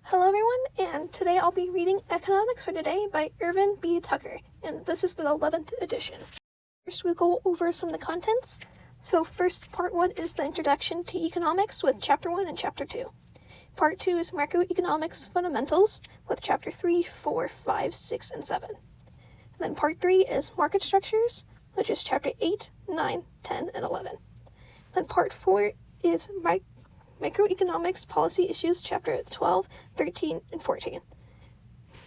Hello everyone, and today I'll be reading Economics for Today by Irvin B. Tucker, and this is the 11th edition. First we'll go over some of the contents. So first, part 1 is the Introduction to Economics with Chapter 1 and Chapter 2. Part 2 is Macroeconomics Fundamentals with Chapter 3, 4, 5, 6, and 7. And then Part 3 is Market Structures, which is Chapter 8, 9, 10, and 11. Then Part 4 is Microeconomics Policy Issues, Chapter 12, 13, and 14.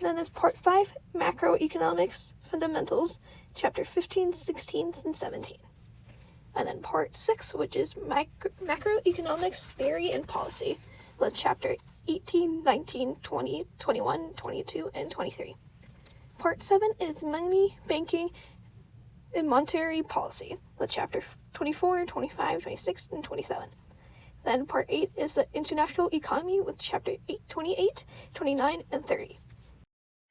Then is Part 5, Macroeconomics Fundamentals, Chapter 15, 16, and 17. And then Part 6, which is Macroeconomics Theory and Policy, with Chapter 18, 19, 20, 21, 22, and 23. Part 7 is Money, Banking, and Monetary Policy, with Chapter 24, 25, 26, and 27. Then Part 8 is the International Economy with Chapter 8, 28, 29, and 30.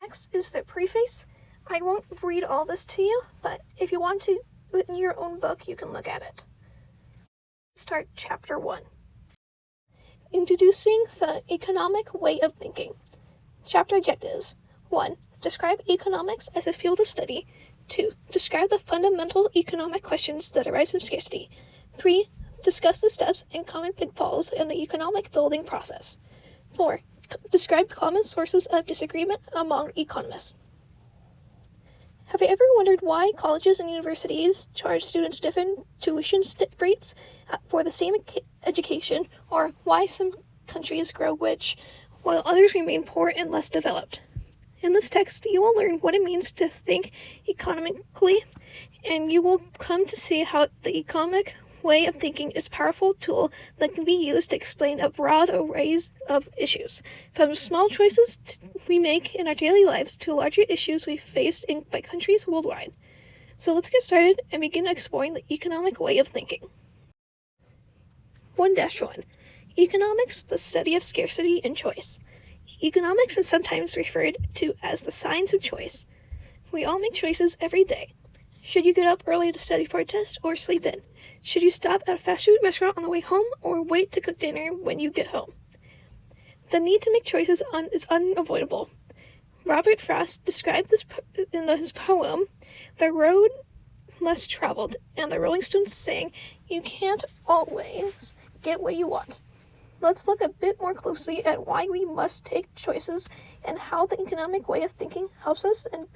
Next is the preface. I won't read all this to you, but if you want to, in your own book, you can look at it. Start Chapter 1. Introducing the Economic Way of Thinking. Chapter Objectives. 1. Describe economics as a field of study. 2. Describe the fundamental economic questions that arise from scarcity. 3. Discuss the steps and common pitfalls in the economic building process. 4. Describe common sources of disagreement among economists. Have you ever wondered why colleges and universities charge students different tuition rates for the same education, or why some countries grow rich while others remain poor and less developed? In this text, you will learn what it means to think economically, and you will come to see how the economic way of thinking is a powerful tool that can be used to explain a broad array of issues, from small choices we make in our daily lives to larger issues we face by countries worldwide. So let's get started and begin exploring the economic way of thinking. 1-1. Economics, the study of scarcity and choice. Economics is sometimes referred to as the science of choice. We all make choices every day. Should you get up early to study for a test or sleep in? Should you stop at a fast food restaurant on the way home or wait to cook dinner when you get home? The need to make choices is unavoidable. Robert Frost described this in his poem, The Road Less Traveled, and the Rolling Stones saying, "You can't always get what you want." Let's look a bit more closely at why we must take choices and how the economic way of thinking helps us in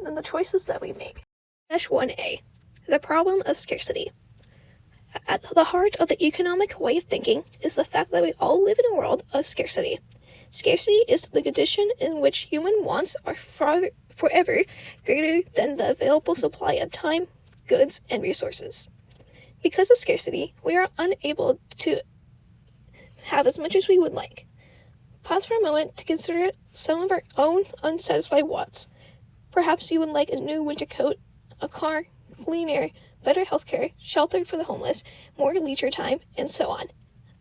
the choices that we make. 1A. The problem of scarcity. At the heart of the economic way of thinking is the fact that we all live in a world of scarcity. Scarcity is the condition in which human wants are forever greater than the available supply of time, goods, and resources. Because of scarcity, we are unable to have as much as we would like. Pause for a moment to consider some of our own unsatisfied wants. Perhaps you would like a new winter coat, a car, clean air, better healthcare, shelter for the homeless, more leisure time, and so on.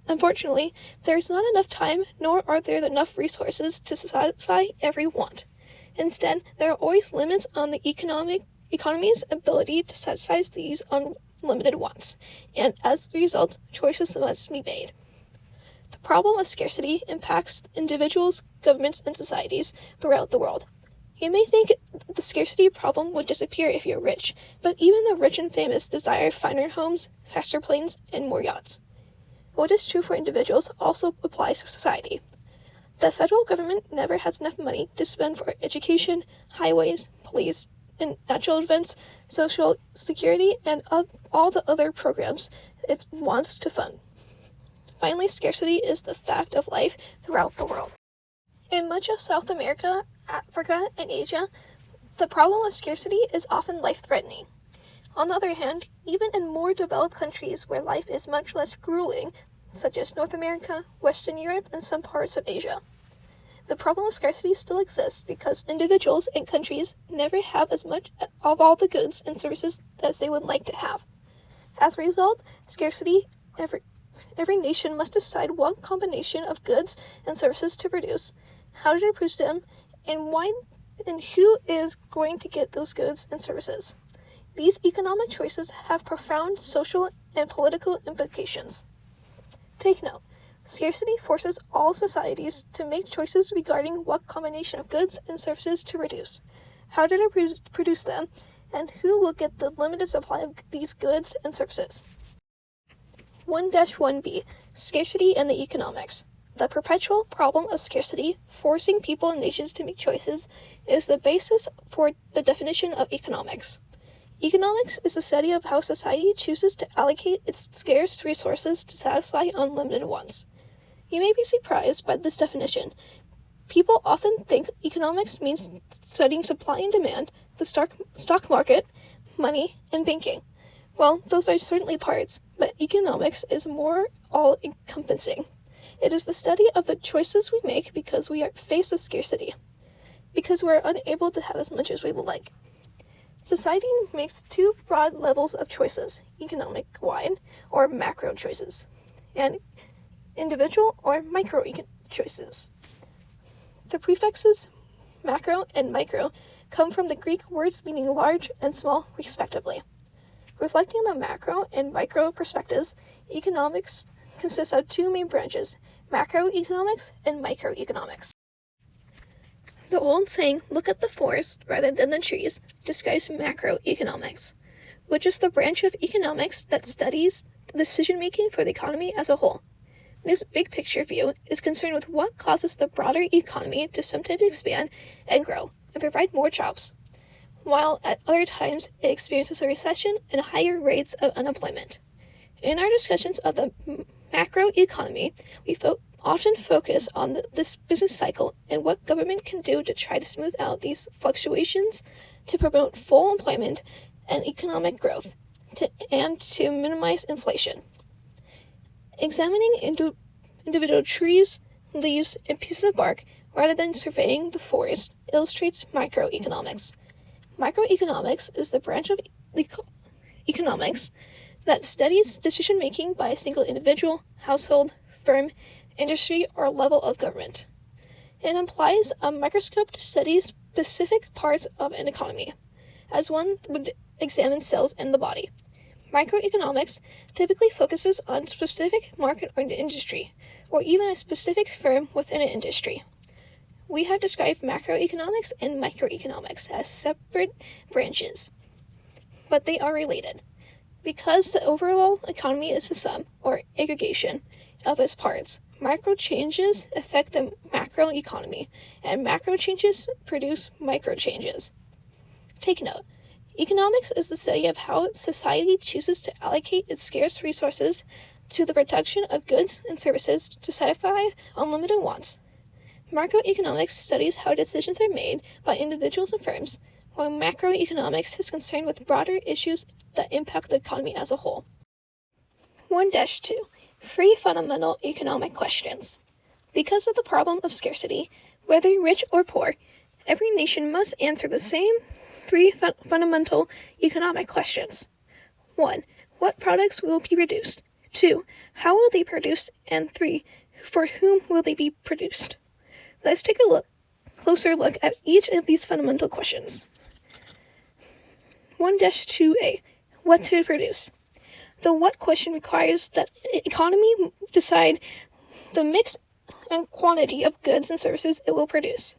Unfortunately, there is not enough time, nor are there enough resources to satisfy every want. Instead, there are always limits on the economy's ability to satisfy these unlimited wants, and as a result, choices must be made. The problem of scarcity impacts individuals, governments, and societies throughout the world. You may think the scarcity problem would disappear if you're rich, but even the rich and famous desire finer homes, faster planes, and more yachts. What is true for individuals also applies to society. The federal government never has enough money to spend for education, highways, police, and natural events, social security, and all the other programs it wants to fund. Finally, scarcity is the fact of life throughout the world. In much of South America, Africa, and Asia, the problem of scarcity is often life-threatening. On the other hand, even in more developed countries where life is much less grueling, such as North America, Western Europe, and some parts of Asia, the problem of scarcity still exists because individuals and countries never have as much of all the goods and services as they would like to have. As a result, scarcity, every nation must decide what combination of goods and services to produce, how to produce them, and why and who is going to get those goods and services. These economic choices have profound social and political implications. Take note, Scarcity forces all societies to make choices regarding what combination of goods and services to produce, how to produce them, and who will get the limited supply of these goods and services. 1-1b, Scarcity and the Economics. The perpetual problem of scarcity, forcing people and nations to make choices, is the basis for the definition of economics. Economics is the study of how society chooses to allocate its scarce resources to satisfy unlimited wants. You may be surprised by this definition. People often think economics means studying supply and demand, the stock market, money, and banking. Well, those are certainly parts, but economics is more all-encompassing. It is the study of the choices we make because we are faced with scarcity, because we're unable to have as much as we would like. Society makes two broad levels of choices, economic-wide or macro choices, and individual or micro choices. The prefixes macro and micro come from the Greek words meaning large and small, respectively. Reflecting the macro and micro perspectives, economics consists of two main branches, macroeconomics and microeconomics. The old saying, "look at the forest rather than the trees," describes macroeconomics, which is the branch of economics that studies decision-making for the economy as a whole. This big picture view is concerned with what causes the broader economy to sometimes expand and grow and provide more jobs, while at other times it experiences a recession and higher rates of unemployment. In our discussions of the macroeconomy, we often focus on this business cycle and what government can do to try to smooth out these fluctuations to promote full employment and economic growth, and to minimize inflation. Examining individual trees, leaves, and pieces of bark rather than surveying the forest illustrates microeconomics. Microeconomics is the branch of economics that studies decision-making by a single individual, household, firm, industry, or level of government. It implies a microscope to study specific parts of an economy, as one would examine cells in the body. Microeconomics typically focuses on specific market or industry, or even a specific firm within an industry. We have described macroeconomics and microeconomics as separate branches, but they are related. Because the overall economy is the sum, or aggregation, of its parts, micro changes affect the macro economy, and macro changes produce micro changes. Take note. Economics is the study of how society chooses to allocate its scarce resources to the production of goods and services to satisfy unlimited wants. Macroeconomics studies how decisions are made by individuals and firms, while macroeconomics is concerned with broader issues that impact the economy as a whole. 1-2. 3 fundamental economic questions. Because of the problem of scarcity, whether rich or poor, every nation must answer the same 3 fundamental economic questions. 1. What products will be produced? 2. How will they be produced? And 3. For whom will they be produced? Let's take a closer look at each of these fundamental questions. 1-2a. What to produce? The what question requires that economy decide the mix and quantity of goods and services it will produce.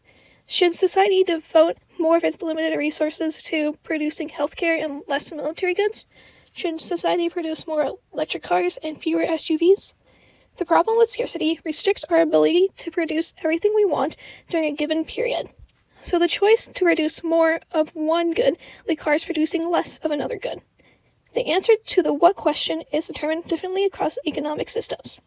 Should society devote more of its limited resources to producing healthcare and less military goods? Should society produce more electric cars and fewer SUVs? The problem with scarcity restricts our ability to produce everything we want during a given period. So the choice to produce more of one good requires producing less of another good. The answer to the what question is determined differently across economic systems,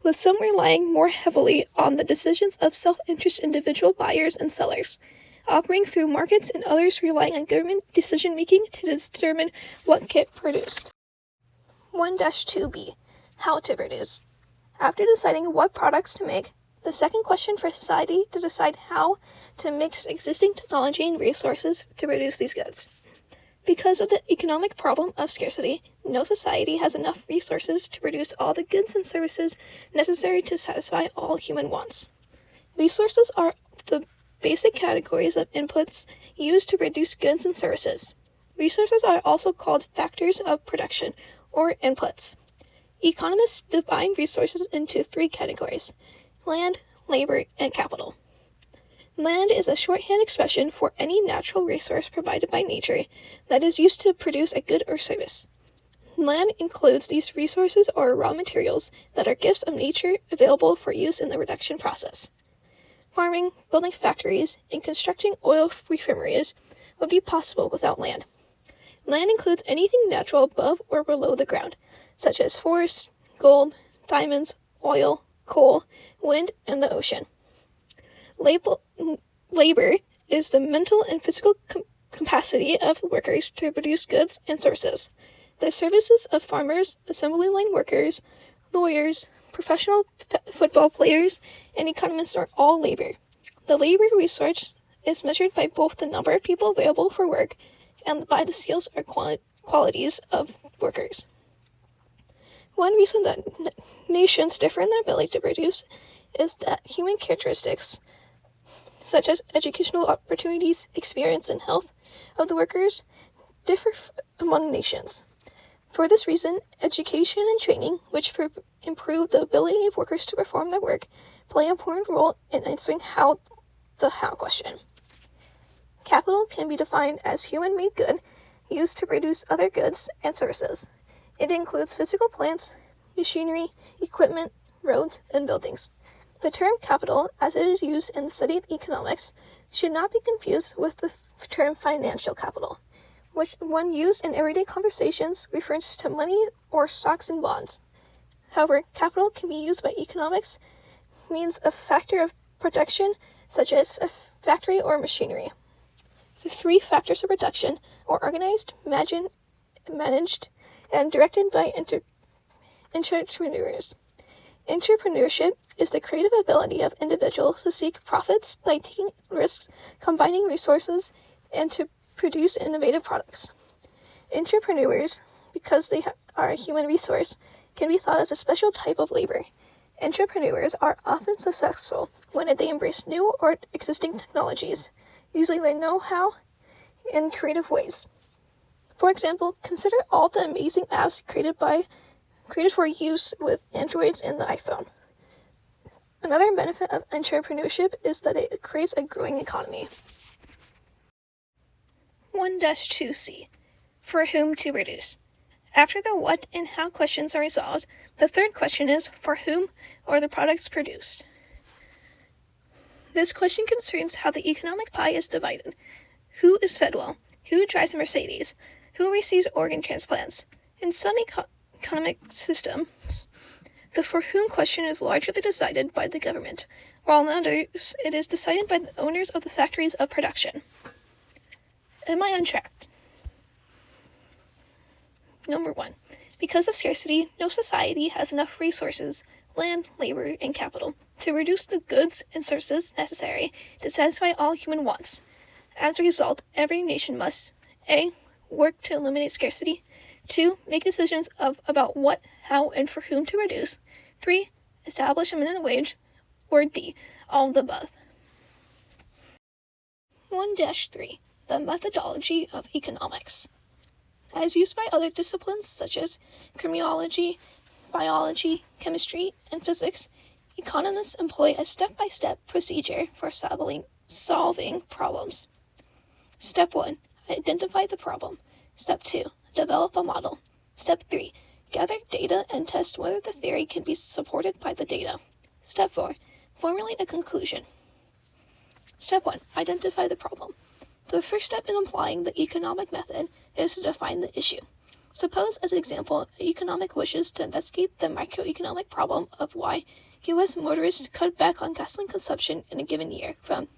with some relying more heavily on the decisions of self-interest individual buyers and sellers, operating through markets, and others relying on government decision-making to determine what get produced. 1-2b. How to produce. After deciding what products to make, the second question for society to decide how to mix existing technology and resources to produce these goods. Because of the economic problem of scarcity, no society has enough resources to produce all the goods and services necessary to satisfy all human wants. Resources are the basic categories of inputs used to produce goods and services. Resources are also called factors of production, or inputs. Economists divide resources into three categories: land, labor, and capital. Land is a shorthand expression for any natural resource provided by nature that is used to produce a good or service. Land includes these resources or raw materials that are gifts of nature available for use in the production process. Farming, building factories, and constructing oil refineries would be possible without land. Land includes anything natural above or below the ground, such as forests, gold, diamonds, oil, coal, wind, and the ocean. Labor is the mental and physical capacity of workers to produce goods and services. The services of farmers, assembly line workers, lawyers, professional football players, and economists are all labor. The labor resource is measured by both the number of people available for work and by the skills or qualities of workers. One reason that nations differ in their ability to produce is that human characteristics, such as educational opportunities, experience, and health of the workers, differ among nations. For this reason, education and training, which improve the ability of workers to perform their work, play an important role in answering the how question. Capital can be defined as human-made good used to produce other goods and services. It includes physical plants, machinery, equipment, roads, and buildings. The term capital, as it is used in the study of economics, should not be confused with the term financial capital, which, when used in everyday conversations, refers to money or stocks and bonds. However, capital can be used by economics means a factor of production, such as a factory or machinery. The three factors of production are organized, managed, and directed by entrepreneurs. Entrepreneurship is the creative ability of individuals to seek profits by taking risks, combining resources, and to produce innovative products. Entrepreneurs, because they are a human resource, can be thought as a special type of labor. Entrepreneurs are often successful when they embrace new or existing technologies, using their know-how in creative ways. For example, consider all the amazing apps created for use with Androids and the iPhone. Another benefit of entrepreneurship is that it creates a growing economy. 1-2C. For whom to produce. After the what and how questions are resolved, the third question is for whom are the products produced. This question concerns how the economic pie is divided. Who is fed well? Who drives a Mercedes? Who receives organ transplants? In some economic systems, the for whom question is largely decided by the government, while in others it is decided by the owners of the factories of production. Am I on track? Number 1. Because of scarcity, no society has enough resources, land, labor, and capital, to produce the goods and services necessary to satisfy all human wants. As a result, every nation must A. Work to eliminate scarcity. 2. Make decisions about what, how, and for whom to produce. 3. Establish a minimum wage. Or D. All of the above. 1-3. The methodology of economics. As used by other disciplines such as criminology, biology, chemistry, and physics, economists employ a step-by-step procedure for solving problems. Step 1. Identify the problem. Step 2. Develop a model. Step 3. Gather data and test whether the theory can be supported by the data. Step 4. Formulate a conclusion. Step 1. Identify the problem. The first step in applying the economic method is to define the issue. Suppose, as an example, an economic wishes to investigate the microeconomic problem of why U.S. motorists cut back on gasoline consumption in a given year from,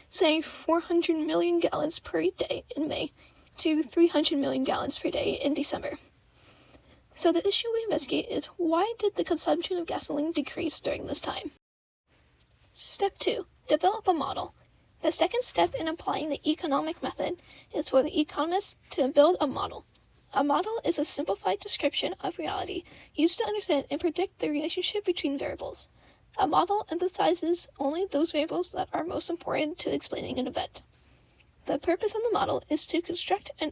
say, 400 million gallons per day in May to 300 million gallons per day in December. So the issue we investigate is why did the consumption of gasoline decrease during this time? Step 2. Develop a model. The second step in applying the economic method is for the economist to build a model. A model is a simplified description of reality used to understand and predict the relationship between variables. A model emphasizes only those variables that are most important to explaining an event. The purpose of the model is to construct an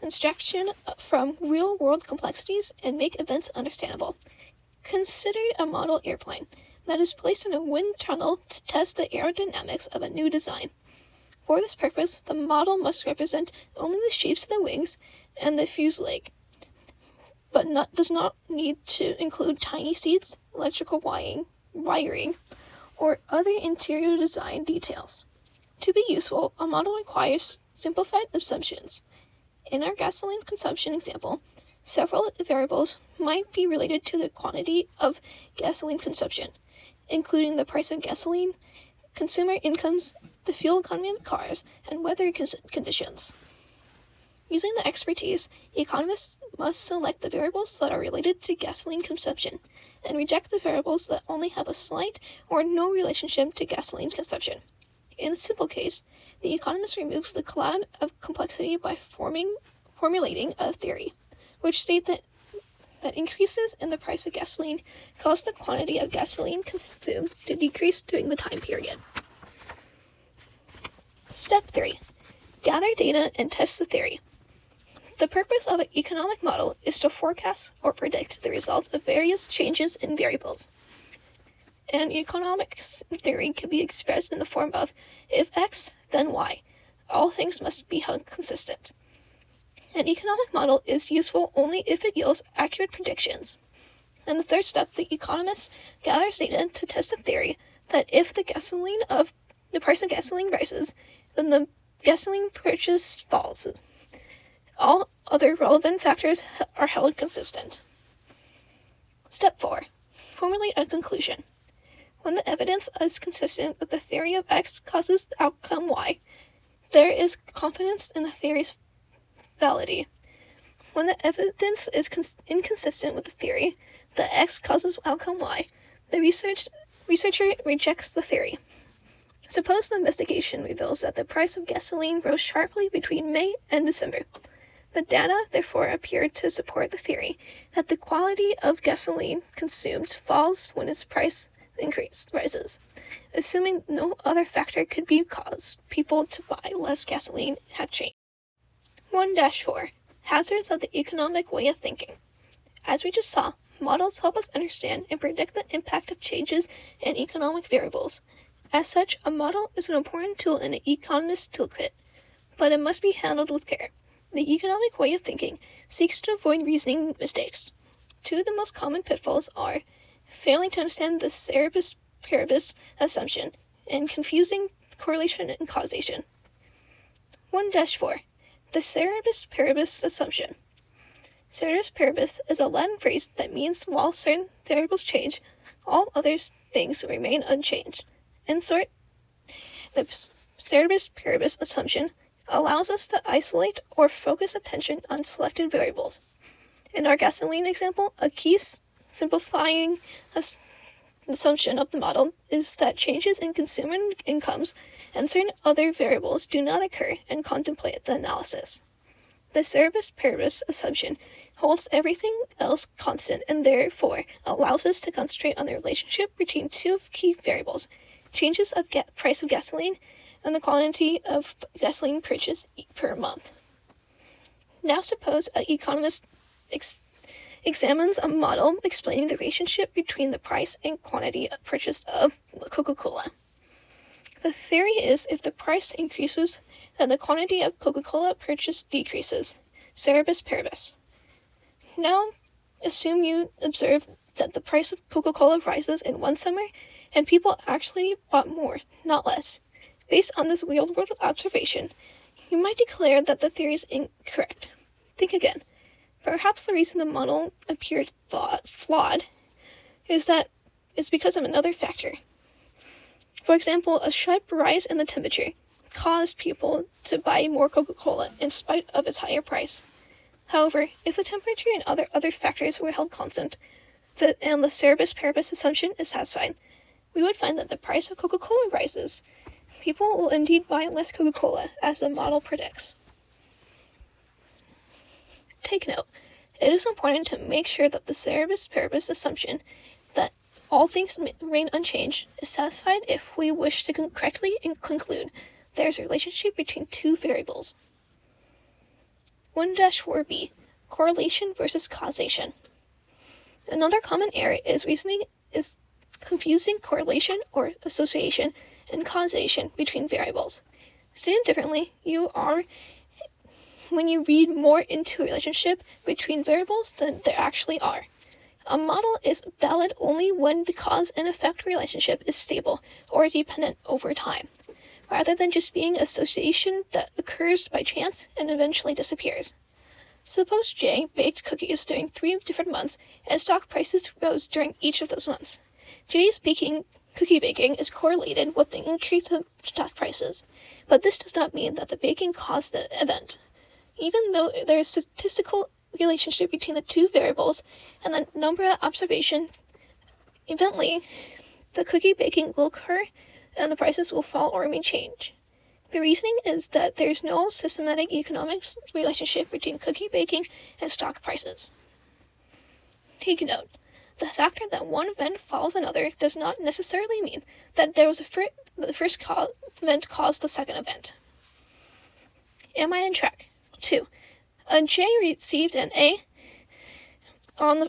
abstraction from real-world complexities and make events understandable. Consider a model airplane that is placed in a wind tunnel to test the aerodynamics of a new design. For this purpose, the model must represent only the shapes of the wings and the fuselage, but does not need to include tiny seats, electrical wiring, or other interior design details. To be useful, a model requires simplified assumptions. In our gasoline consumption example, several variables might be related to the quantity of gasoline consumption, including the price of gasoline, consumer incomes, the fuel economy of cars, and weather conditions. Using the expertise, economists must select the variables that are related to gasoline consumption and reject the variables that only have a slight or no relationship to gasoline consumption. In a simple case, the economist removes the cloud of complexity by formulating a theory, which states that increases in the price of gasoline cause the quantity of gasoline consumed to decrease during the time period. Step 3. Gather data and test the theory. The purpose of an economic model is to forecast or predict the results of various changes in variables. An economics theory can be expressed in the form of, if X, then Y. All things must be held consistent. An economic model is useful only if it yields accurate predictions. In the third step, the economist gathers data to test a theory that if the price of gasoline rises, then the gasoline purchase falls. All other relevant factors are held consistent. Step 4. Formulate a conclusion. When the evidence is consistent with the theory of X causes the outcome Y, there is confidence in the theory's validity. When the evidence is inconsistent with the theory that X causes outcome Y, the researcher rejects the theory. Suppose the investigation reveals that the price of gasoline rose sharply between May and December. The data, therefore, appear to support the theory that the quality of gasoline consumed falls when its price rises. Assuming no other factor could be caused people to buy less gasoline had changed. 1-4. Hazards of the economic way of thinking. As we just saw, models help us understand and predict the impact of changes in economic variables. As such, a model is an important tool in an economist's toolkit, but it must be handled with care. The economic way of thinking seeks to avoid reasoning mistakes. Two of the most common pitfalls are failing to understand the ceteris paribus assumption and confusing correlation and causation. 1-4. The ceteris paribus assumption. Ceteris paribus is a Latin phrase that means while certain variables change, all other things remain unchanged. In short, the ceteris paribus assumption allows us to isolate or focus attention on selected variables. In our gasoline example, a key simplifying assumption of the model is that changes in consumer incomes and certain other variables do not occur and contemplate the analysis. The ceteris paribus assumption holds everything else constant and therefore allows us to concentrate on the relationship between two key variables, changes of price of gasoline and the quantity of gasoline purchased per month. Now suppose an economist examines a model explaining the relationship between the price and quantity purchased of Coca-Cola. The theory is if the price increases, then the quantity of Coca-Cola purchased decreases. Ceteris paribus. Now assume you observe that the price of Coca-Cola rises in one summer and people actually bought more, not less. Based on this real-world observation, you might declare that the theory is incorrect. Think again. Perhaps the reason the model appeared flawed is because of another factor. For example, a sharp rise in the temperature caused people to buy more Coca-Cola in spite of its higher price. However, if the temperature and other factors were held constant, and the ceteris paribus assumption is satisfied, we would find that the price of Coca-Cola rises. People will indeed buy less Coca-Cola, as the model predicts. Take note, it is important to make sure that the ceteris paribus assumption that all things remain unchanged is satisfied if we wish to correctly conclude there is a relationship between two variables. 1-4b, correlation versus causation. Another common error is confusing correlation or association and causation between variables. Stated differently, when you read more into a relationship between variables than there actually are. A model is valid only when the cause and effect relationship is stable or dependent over time, rather than just being an association that occurs by chance and eventually disappears. Suppose J baked cookies during 3 different months and stock prices rose during each of those months. J's cookie baking is correlated with the increase of stock prices, but this does not mean that the baking caused the event. Even though there is a statistical relationship between the two variables and the number of observations, eventually the cookie baking will occur and the prices will fall or may change. The reasoning is that there's no systematic economics relationship between cookie baking and stock prices. Take note, the factor that one event follows another does not necessarily mean that the first event caused the second event. Am I on track? 2. Jay received an A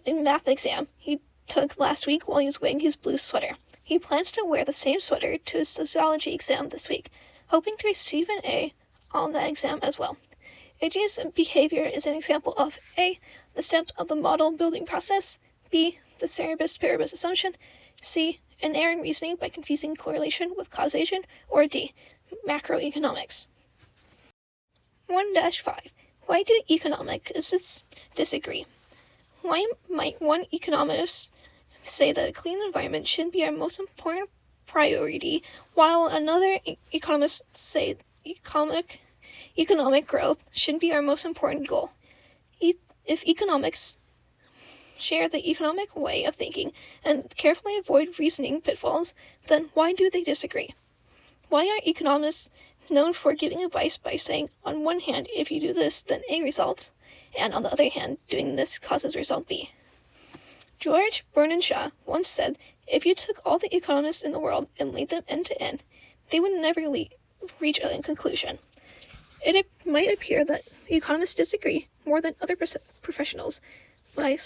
in math exam he took last week while he was wearing his blue sweater. He plans to wear the same sweater to his sociology exam this week, hoping to receive an A on that exam as well. Jay's behavior is an example of A, the steps of the model building process, B, the cerebus paribus assumption, C, an error in reasoning by confusing correlation with causation, or D, macroeconomics. 1-5. Why do economists disagree? Why might one economist say that a clean environment should be our most important priority, while another economist say economic growth should be our most important goal? If economics share the economic way of thinking and carefully avoid reasoning pitfalls, then why do they disagree? Why are economists known for giving advice by saying, on one hand, if you do this, then A results, and on the other hand, doing this causes result B? George Bernard Shaw once said, if you took all the economists in the world and laid them end to end, they would never reach a conclusion. It might appear that economists disagree more than other professionals, but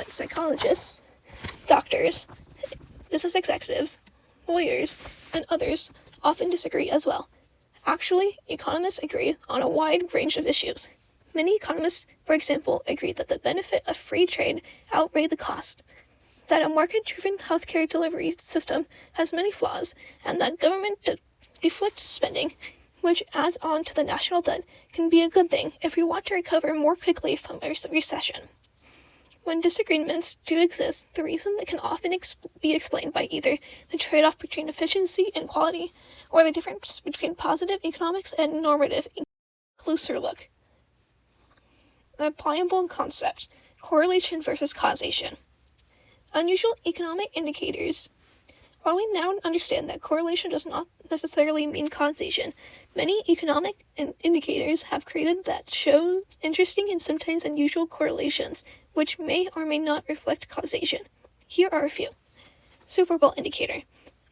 psychologists, doctors, business executives, lawyers, and others often disagree as well. Actually, economists agree on a wide range of issues. Many economists, for example, agree that the benefit of free trade outweigh the cost, that a market-driven healthcare delivery system has many flaws, and that government deflects spending, which adds on to the national debt, can be a good thing if we want to recover more quickly from a recession. When disagreements do exist, the reason that can often be explained by either the trade-off between efficiency and quality, or the difference between positive economics and normative. Closer look. The pliable concept, correlation versus causation. Unusual economic indicators. While we now understand that correlation does not necessarily mean causation, many economic indicators have created that show interesting and sometimes unusual correlations, which may or may not reflect causation. Here are a few. Super Bowl indicator.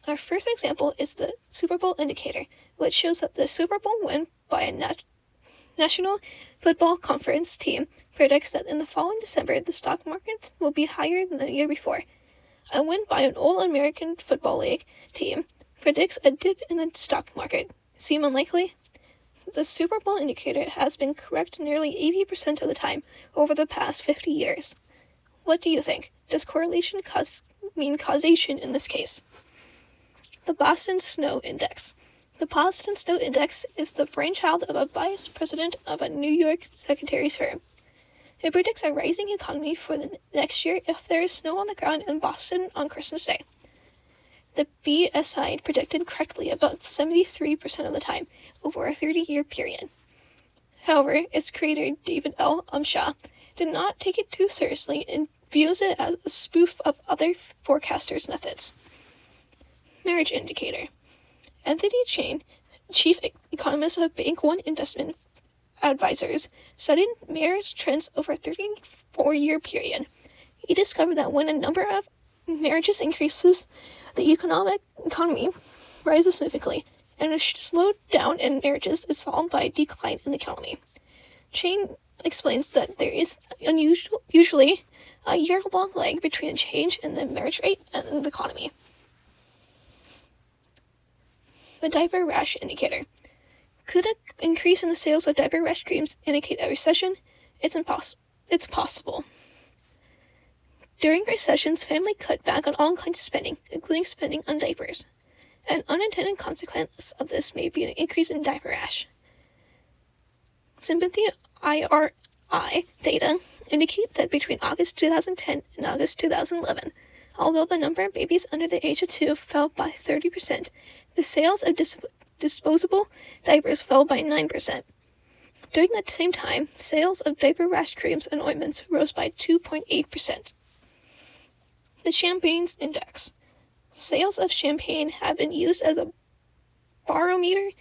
Our first example is the Super Bowl indicator, which shows that the Super Bowl win by a National Football Conference team predicts that in the following December, the stock market will be higher than the year before. A win by an All-American Football League team predicts a dip in the stock market. Seem unlikely? The Super Bowl indicator has been correct nearly 80% of the time over the past 50 years. What do you think? Does correlation mean causation in this case? The Boston Snow Index. The Boston Snow Index is the brainchild of a vice president of a New York secretary's firm. It predicts a rising economy for the next year if there is snow on the ground in Boston on Christmas Day. The BSI predicted correctly about 73% of the time over a 30-year period. However, its creator, David L. Umshaw, did not take it too seriously and views it as a spoof of other forecasters' methods. Marriage indicator. Anthony Chain, chief economist of Bank One Investment Advisors, studied marriage trends over a 34-year period. He discovered that when a number of marriages increases, the economy rises significantly, and a slowdown in marriages is followed by a decline in the economy. Chain explains that there is usually a year-long lag between a change in the marriage rate and the economy. The diaper rash indicator. Could an increase in the sales of diaper rash creams indicate a recession? It's possible. During recessions, families cut back on all kinds of spending, including spending on diapers. An unintended consequence of this may be an increase in diaper rash. Sympathy IRI data indicate that between August 2010 and August 2011, although the number of babies under the age of 2 fell by 30%, the sales of disposable diapers fell by 9%. During that same time, sales of diaper rash creams and ointments rose by 2.8%. The Champagne's Index. Sales of champagne have been used as a barometer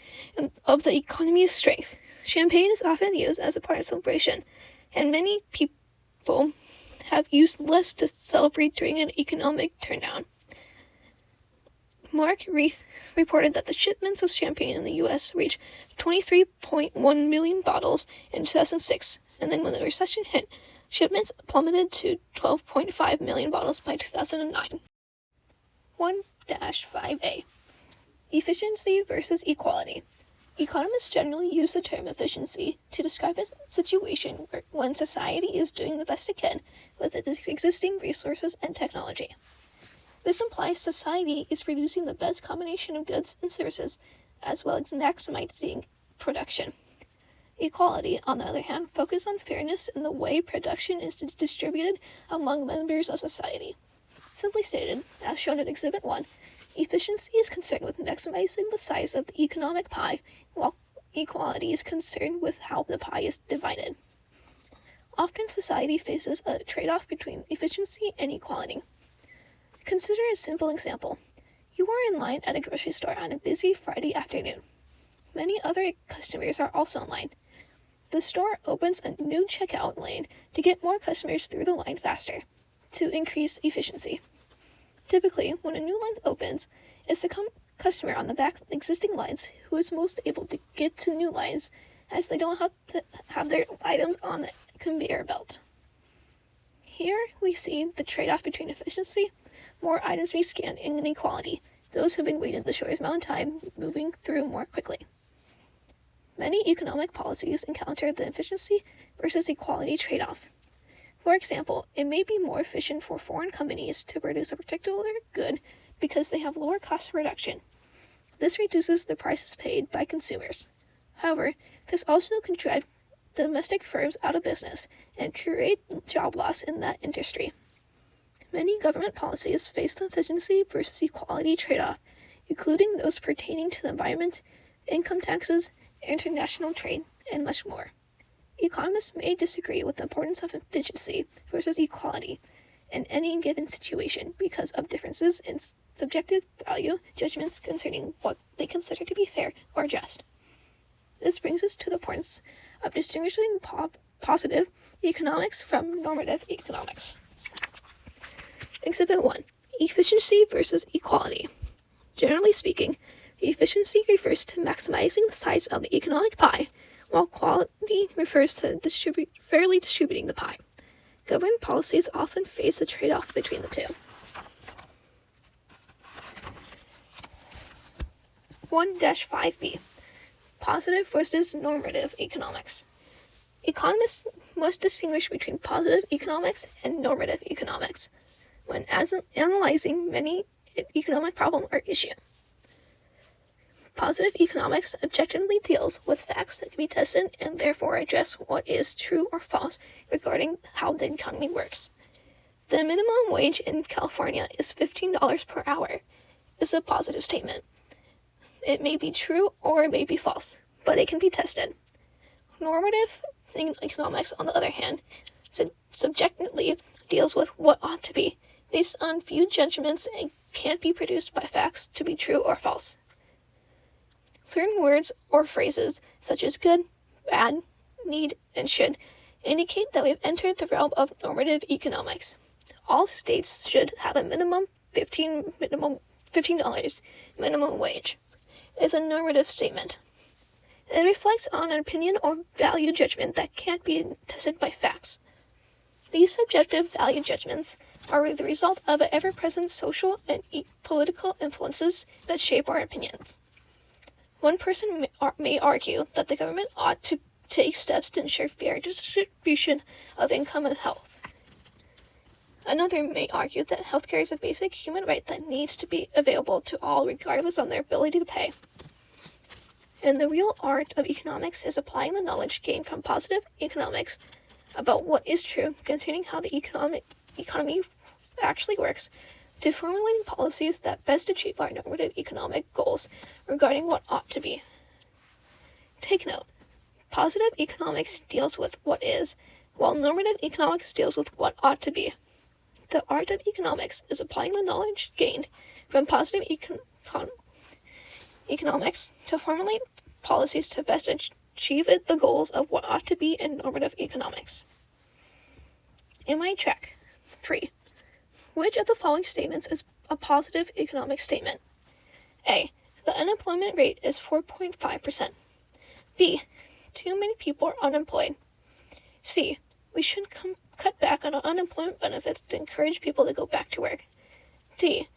of the economy's strength. Champagne is often used as a part of celebration, and many people have used less to celebrate during an economic turndown. Mark Reith reported that the shipments of champagne in the U.S. reached 23.1 million bottles in 2006, and then when the recession hit, shipments plummeted to 12.5 million bottles by 2009. 1-5A. Efficiency versus equality. Economists generally use the term efficiency to describe a situation when society is doing the best it can with its existing resources and technology. This implies society is producing the best combination of goods and services, as well as maximizing production. Equality, on the other hand, focuses on fairness in the way production is distributed among members of society. Simply stated, as shown in Exhibit 1, efficiency is concerned with maximizing the size of the economic pie, while equality is concerned with how the pie is divided. Often society faces a trade-off between efficiency and equality. Consider a simple example. You are in line at a grocery store on a busy Friday afternoon. Many other customers are also in line. The store opens a new checkout lane to get more customers through the line faster, to increase efficiency. Typically, when a new line opens, it's the customer on the back of the existing lines who is most able to get to new lines, as they don't have to have their items on the conveyor belt. Here we see the trade-off between efficiency, more items we scan, and inequality, those who have been waiting the shortest amount of time moving through more quickly. Many economic policies encounter the efficiency versus equality trade-off. For example, it may be more efficient for foreign companies to produce a particular good because they have lower cost of production. This reduces the prices paid by consumers. However, this also can drive domestic firms out of business and create job loss in that industry. Many government policies face the efficiency versus equality trade-off, including those pertaining to the environment, income taxes, international trade, and much more. Economists may disagree with the importance of efficiency versus equality in any given situation because of differences in subjective value judgments concerning what they consider to be fair or just. This brings us to the importance of distinguishing positive economics from normative economics. Exhibit 1. Efficiency versus equality. Generally speaking, efficiency refers to maximizing the size of the economic pie, while quality refers to fairly distributing the pie. Government policies often face a trade-off between the two. 1-5B. Positive versus normative economics. Economists must distinguish between positive economics and normative economics when analyzing any economic problem or issue. Positive economics objectively deals with facts that can be tested and therefore address what is true or false regarding how the economy works. The minimum wage in California is $15 per hour. Is a positive statement. It may be true or it may be false, but it can be tested. Normative economics, on the other hand, subjectively deals with what ought to be, based on few judgments and can't be produced by facts to be true or false. Certain words or phrases, such as good, bad, need, and should, indicate that we have entered the realm of normative economics. All states should have a minimum $15 minimum wage. It is a normative statement. It reflects on an opinion or value judgment that can't be tested by facts. These subjective value judgments are the result of ever-present social and political influences that shape our opinions. One person may argue that the government ought to take steps to ensure fair distribution of income and health. Another may argue that healthcare is a basic human right that needs to be available to all regardless of their ability to pay. And the real art of economics is applying the knowledge gained from positive economics about what is true concerning how the economy actually works to formulating policies that best achieve our normative economic goals regarding what ought to be. Take note, positive economics deals with what is, while normative economics deals with what ought to be. The art of economics is applying the knowledge gained from positive economics to formulate policies to best achieve the goals of what ought to be in normative economics. Am I track? 3. Which of the following statements is a positive economic statement? A. The unemployment rate is 4.5%. B. Too many people are unemployed. C. We should cut back on unemployment benefits to encourage people to go back to work. D.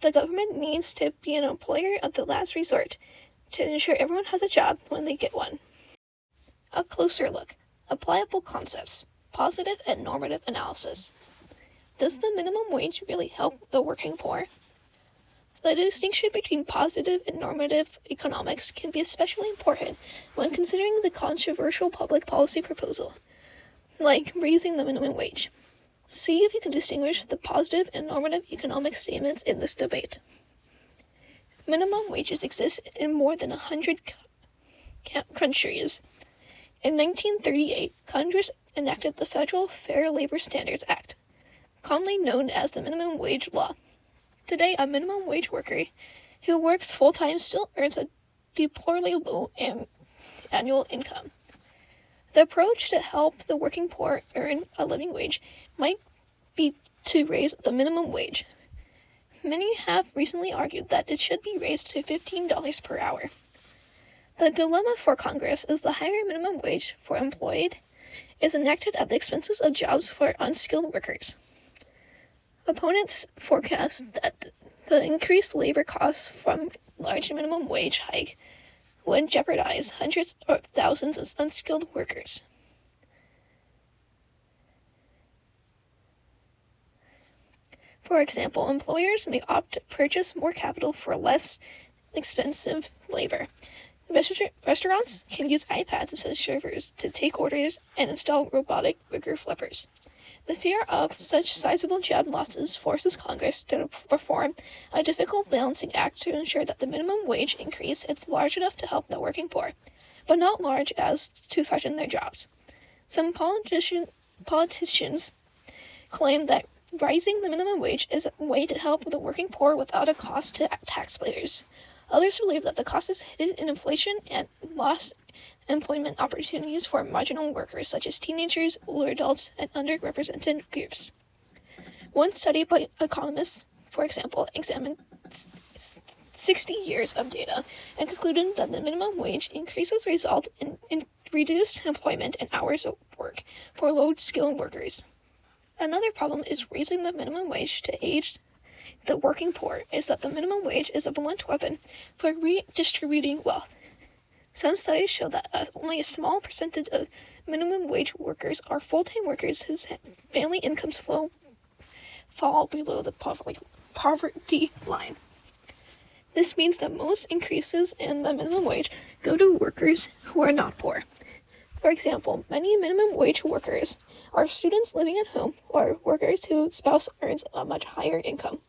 The government needs to be an employer of the last resort to ensure everyone has a job when they get one. A closer look. Applicable concepts. Positive and normative analysis. Does the minimum wage really help the working poor? The distinction between positive and normative economics can be especially important when considering the controversial public policy proposal, like raising the minimum wage. See if you can distinguish the positive and normative economic statements in this debate. Minimum wages exist in more than 100 countries. In 1938, Congress enacted the Federal Fair Labor Standards Act, commonly known as the minimum wage law. Today, a minimum wage worker who works full-time still earns a deplorably low annual income. The approach to help the working poor earn a living wage might be to raise the minimum wage. Many have recently argued that it should be raised to $15 per hour. The dilemma for Congress is the higher minimum wage for employed is enacted at the expenses of jobs for unskilled workers. Opponents forecast that the increased labor costs from large minimum wage hike would jeopardize hundreds or thousands of unskilled workers. For example, employers may opt to purchase more capital for less expensive labor. Restaurants can use iPads instead of servers to take orders and install robotic burger flippers. The fear of such sizable job losses forces Congress to perform a difficult balancing act to ensure that the minimum wage increase is large enough to help the working poor, but not large as to threaten their jobs. Some politicians claim that rising the minimum wage is a way to help the working poor without a cost to taxpayers. Others believe that the cost is hidden in inflation and lost employment opportunities for marginal workers such as teenagers, older adults, and underrepresented groups. One study by economists, for example, examined 60 years of data and concluded that the minimum wage increases result in reduced employment and hours of work for low-skilled workers. Another problem is raising the minimum wage to aid the working poor is that the minimum wage is a blunt weapon for redistributing wealth. Some studies show that only a small percentage of minimum wage workers are full-time workers whose family incomes fall below the poverty line. This means that most increases in the minimum wage go to workers who are not poor. For example, many minimum wage workers are students living at home or workers whose spouse earns a much higher income.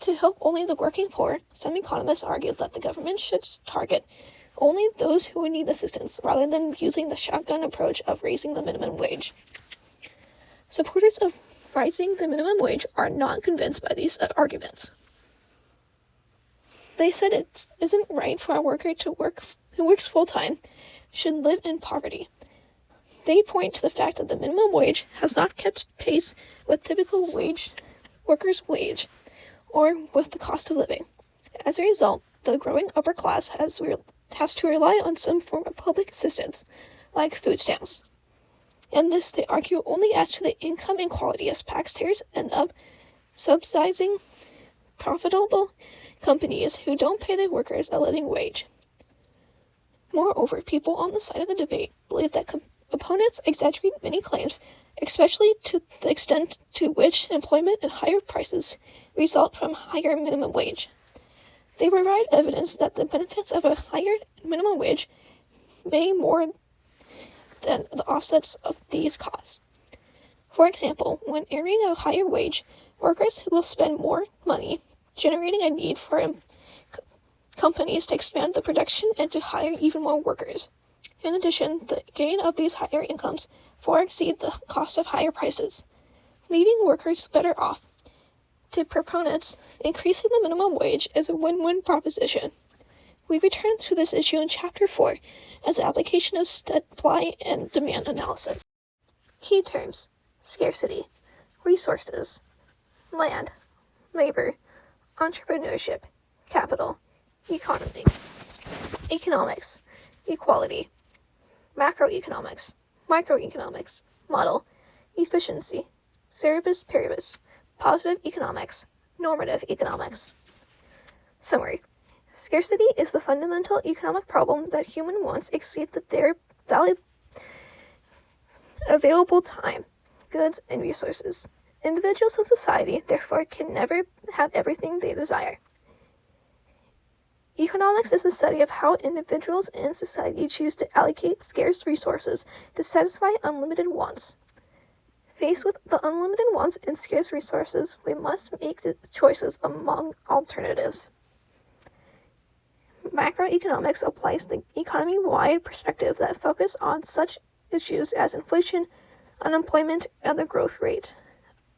To help only the working poor, some economists argue that the government should target only those who need assistance rather than using the shotgun approach of raising the minimum wage. Supporters of rising the minimum wage are not convinced by these arguments. They said it isn't right for a worker who works full-time should live in poverty. They point to the fact that the minimum wage has not kept pace with typical workers' wage or with the cost of living. As a result, the growing upper class has has to rely on some form of public assistance, like food stamps. And this, they argue, only adds to the income inequality as taxpayers end up subsidizing profitable companies who don't pay their workers a living wage. Moreover, people on the side of the debate believe that opponents exaggerate many claims, especially to the extent to which employment and higher prices result from higher minimum wage. They provide evidence that the benefits of a higher minimum wage may more than the offsets of these costs. For example, when earning a higher wage, workers will spend more money, generating a need for companies to expand the production and to hire even more workers. In addition, the gain of these higher incomes far exceed the cost of higher prices, leaving workers better off. To proponents, increasing the minimum wage is a win-win proposition. We return to this issue in Chapter 4 as the application of supply and demand analysis. Key terms: scarcity, resources, land, labor, entrepreneurship, capital, economy, economics, equality, macroeconomics, microeconomics, model, efficiency, cerebus paribus, positive economics, normative economics. Summary: scarcity is the fundamental economic problem that human wants exceed their available time, goods, and resources. Individuals in society, therefore, can never have everything they desire. Economics is the study of how individuals in society choose to allocate scarce resources to satisfy unlimited wants. Faced with the unlimited wants and scarce resources, we must make choices among alternatives. Macroeconomics applies the economy-wide perspective that focuses on such issues as inflation, unemployment, and the growth rate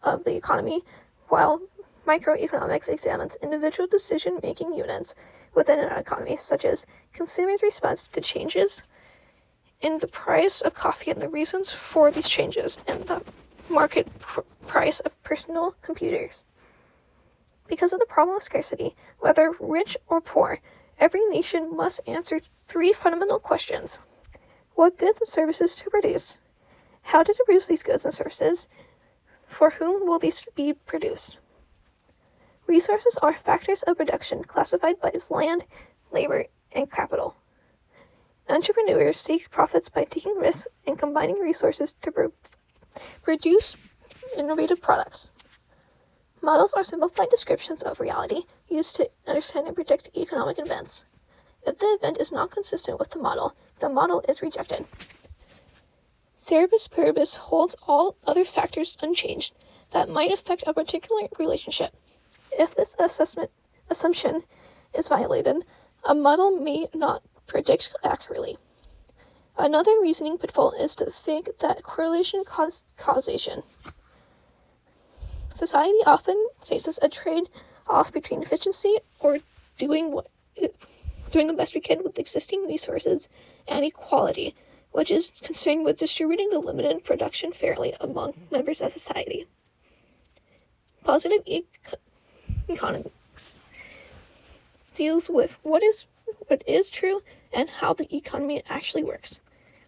of the economy, while microeconomics examines individual decision-making units within an economy, such as consumers' response to changes in the price of coffee and the reasons for these changes, and the market price of personal computers. Because of the problem of scarcity, whether rich or poor, every nation must answer 3 fundamental questions: what goods and services to produce, how to produce these goods and services, for whom will these be produced. Resources are factors of production classified as land, labor, and capital. Entrepreneurs seek profits by taking risks and combining resources to produce innovative products. Models are simplified descriptions of reality used to understand and predict economic events. If the event is not consistent with the model is rejected. Cerebus paribus holds all other factors unchanged that might affect a particular relationship. If this assumption is violated, a model may not predict accurately. Another reasoning pitfall is to think that correlation caused causation. Society often faces a trade-off between efficiency or doing the best we can with existing resources and equality, which is concerned with distributing the limited production fairly among members of society. Positive economics deals with what is true and how the economy actually works,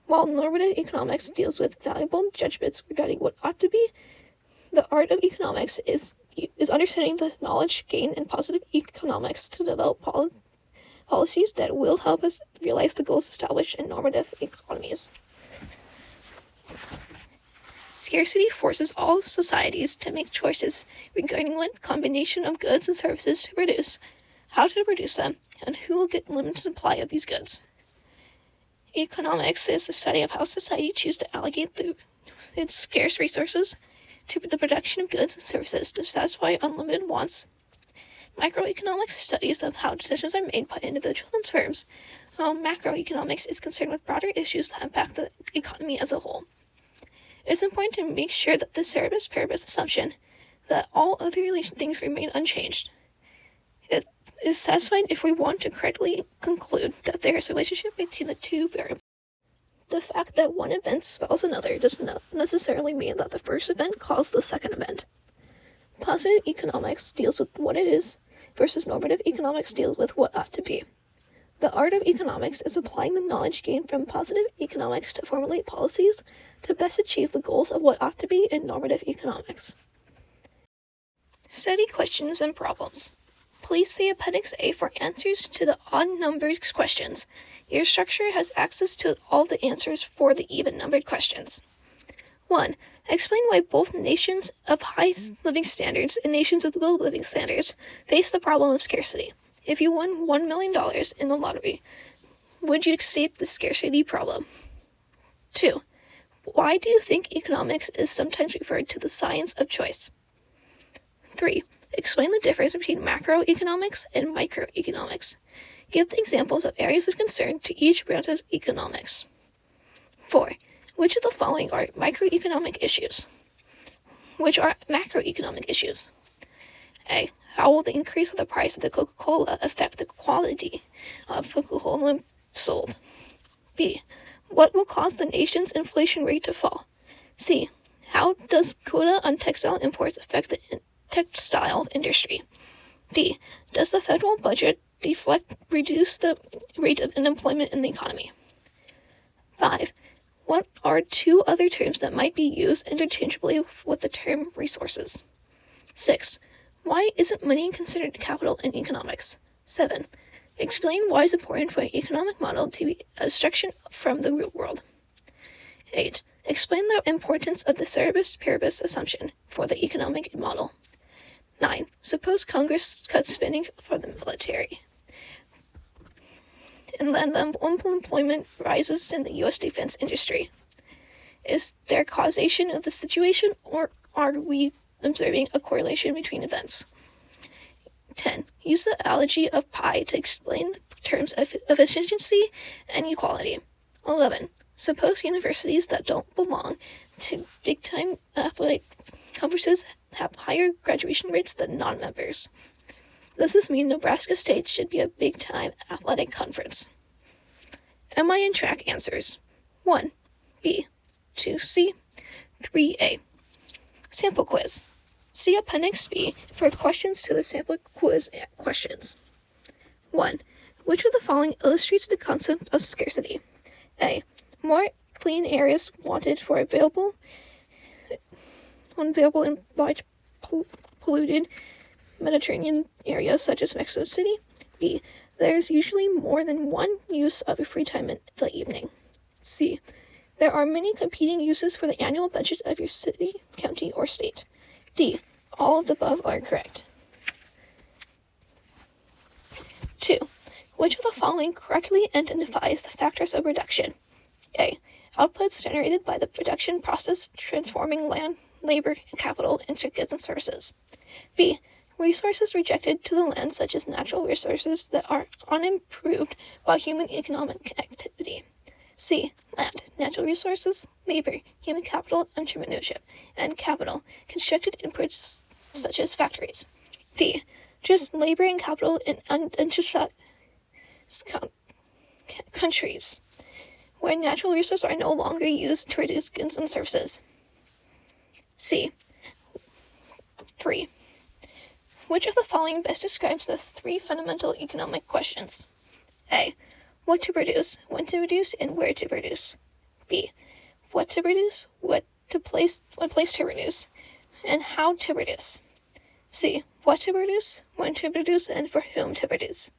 while normative economics deals with valuable judgments regarding what ought to be. The art of economics is understanding the knowledge gained in positive economics to develop policies that will help us realize the goals established in normative economies. Scarcity forces all societies to make choices regarding what combination of goods and services to produce, how to produce them, and who will get limited supply of these goods. Economics is the study of how society chooses to allocate its scarce resources to the production of goods and services to satisfy unlimited wants. Microeconomics studies of how decisions are made by individuals and firms, while macroeconomics is concerned with broader issues that impact the economy as a whole. It's important to make sure that the cerebus paribus assumption that all other things remain unchanged it is satisfied if we want to correctly conclude that there is a relationship between the 2 variables. The fact that one event spells another does not necessarily mean that the first event caused the second event. Positive economics deals with what it is, versus normative economics deals with what ought to be. The art of economics is applying the knowledge gained from positive economics to formulate policies to best achieve the goals of what ought to be in normative economics. Study questions and problems. Please see Appendix A for answers to the odd-numbered questions. Your structure has access to all the answers for the even-numbered questions. 1. Explain why both nations of high living standards and nations with low living standards face the problem of scarcity. If you won $1 million in the lottery, would you escape the scarcity problem? 2. Why do you think economics is sometimes referred to the science of choice? 3. Explain the difference between macroeconomics and microeconomics. Give the examples of areas of concern to each branch of economics. 4. Which of the following are microeconomic issues? Which are macroeconomic issues? A. How will the increase of the price of the Coca-Cola affect the quality of Coca-Cola sold? B. What will cause the nation's inflation rate to fall? C. How does quota on textile imports affect the textile industry? D. Does the federal budget reduce the rate of unemployment in the economy? 5. What are two other terms that might be used interchangeably with the term resources? 6. Why isn't money considered capital in economics? 7. Explain why it's important for an economic model to be abstraction from the real world. 8. Explain the importance of the ceteris paribus assumption for the economic model. 9. Suppose Congress cuts spending for the military, and then the unemployment rises in the U.S. defense industry. Is there causation of the situation, or are we observing a correlation between events? 10. Use the analogy of pi to explain the terms of efficiency and equality. 11. Suppose universities that don't belong to big-time athletic conferences have higher graduation rates than non-members. Does this mean Nebraska State should be a big-time athletic conference? Am I in track answers? 1. B. 2C. 3A. Sample quiz. See Appendix B for questions to the sample quiz questions. 1. Which of the following illustrates the concept of scarcity? A. More clean areas wanted for available in large polluted Mediterranean areas such as Mexico City. B. There's usually more than one use of your free time in the evening. C. There are many competing uses for the annual budget of your city, county, or state. D. All of the above are correct. 2. Which of the following correctly identifies the factors of reduction? A. Outputs generated by the production process transforming land, labor, and capital into goods and services. B. Resources rejected to the land, such as natural resources that are unimproved by human economic activity. C. Land, natural resources, labor, human capital, entrepreneurship, and capital, constructed inputs such as factories. D. Just labor and capital in unindustrialized countries, where natural resources are no longer used to produce goods and services. C. 3. Which of the following best describes the three fundamental economic questions? A. What to produce, when to produce, and where to produce. B. What to produce, what place to produce, and how to produce. C. What to produce, when to produce, and for whom to produce.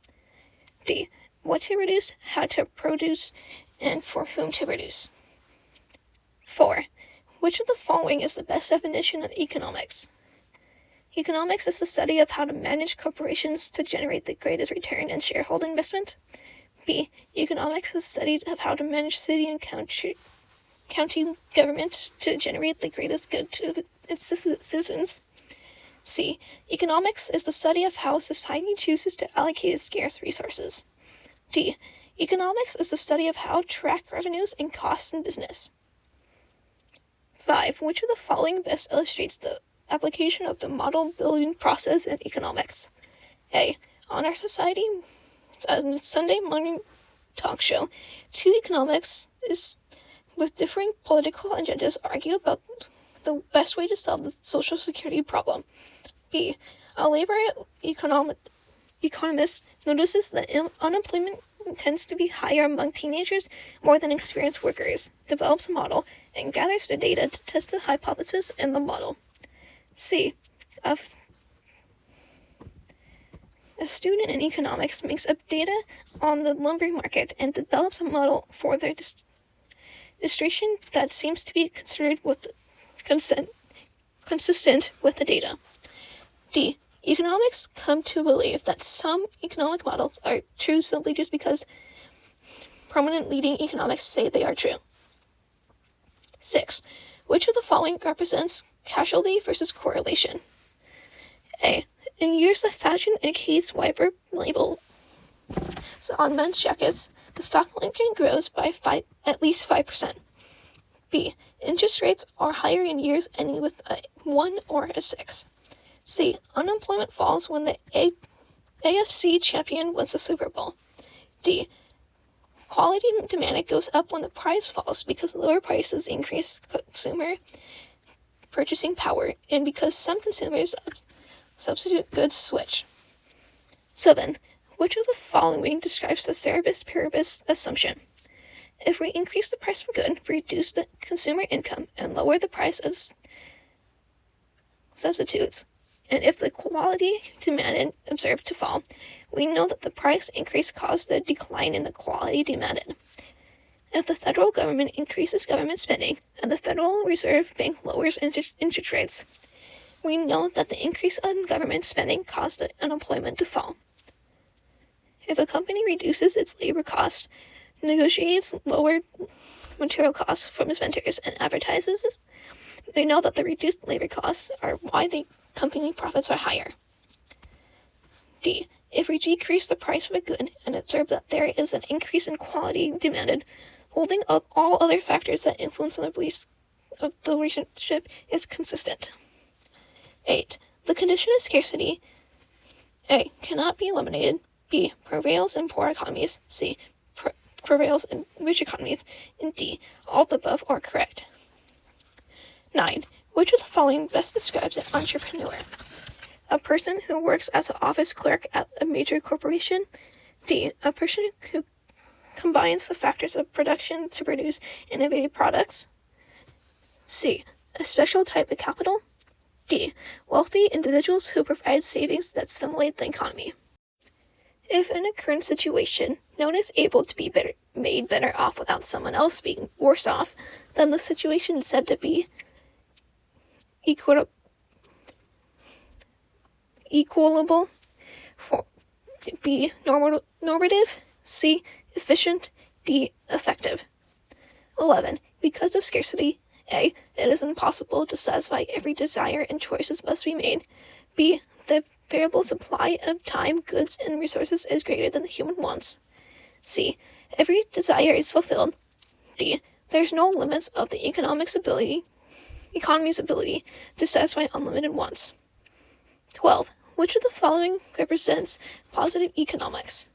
D. What to produce, how to produce, and for whom to produce. 4. Which of the following is the best definition of economics? Economics is the study of how to manage corporations to generate the greatest return in shareholder investment. B. Economics is the study of how to manage city and county government to generate the greatest good to its citizens. C. Economics is the study of how society chooses to allocate its scarce resources. D. Economics is the study of how to track revenues and costs in business. 5. Which of the following best illustrates the application of the model building process in economics? A. On Our Society, as a Sunday morning talk show, two economists with differing political agendas argue about the best way to solve the social security problem. B. A labor economist notices that unemployment tends to be higher among teenagers more than experienced workers, develops a model, and gathers the data to test the hypothesis in the model. C. A student in economics makes up data on the lumber market and develops a model for their distribution that seems to be consistent with the data. D. Economics come to believe that some economic models are true simply just because prominent leading economics say they are true. 6. Which of the following represents causality versus correlation? A. In years of fashion indicates wiper labels on men's jackets, the stock market grows by at least 5%. B. Interest rates are higher in years ending with a 1 or a 6. C. Unemployment falls when the AFC champion wins the Super Bowl. D. Quality demand goes up when the price falls because lower prices increase consumer purchasing power and because some consumers substitute goods switch. 7. Which of the following describes the ceteris paribus assumption? If we increase the price of a good, reduce the consumer income, and lower the price of substitutes, and if the quality demanded observed to fall, we know that the price increase caused the decline in the quality demanded. If the federal government increases government spending, and the Federal Reserve Bank lowers interest rates, we know that the increase in government spending caused the unemployment to fall. If a company reduces its labor cost, negotiates lower material costs from its vendors, and advertises, they know that the reduced labor costs are why the company profits are higher. D. If we decrease the price of a good and observe that there is an increase in quality demanded, holding up all other factors that influence the beliefs of the relationship is consistent. 8. The condition of scarcity A. Cannot be eliminated. B. Prevails in poor economies. C. Prevails in rich economies. And D. All the above are correct. 9. Which of the following best describes an entrepreneur? A person who works as an office clerk at a major corporation. D. A person who combines the factors of production to produce innovative products. C. A special type of capital. D. Wealthy individuals who provide savings that stimulate the economy. If in a current situation, no one is able to be made better off without someone else being worse off, then the situation is said to be equitable. B. Normative. C. Efficient. D. Effective. 11. Because of scarcity, A. It is impossible to satisfy every desire and choices must be made. B. The variable supply of time, goods, and resources is greater than the human wants. C. Every desire is fulfilled. D. There's no limits of the economy's ability to satisfy unlimited wants. 12. Which of the following represents positive economics?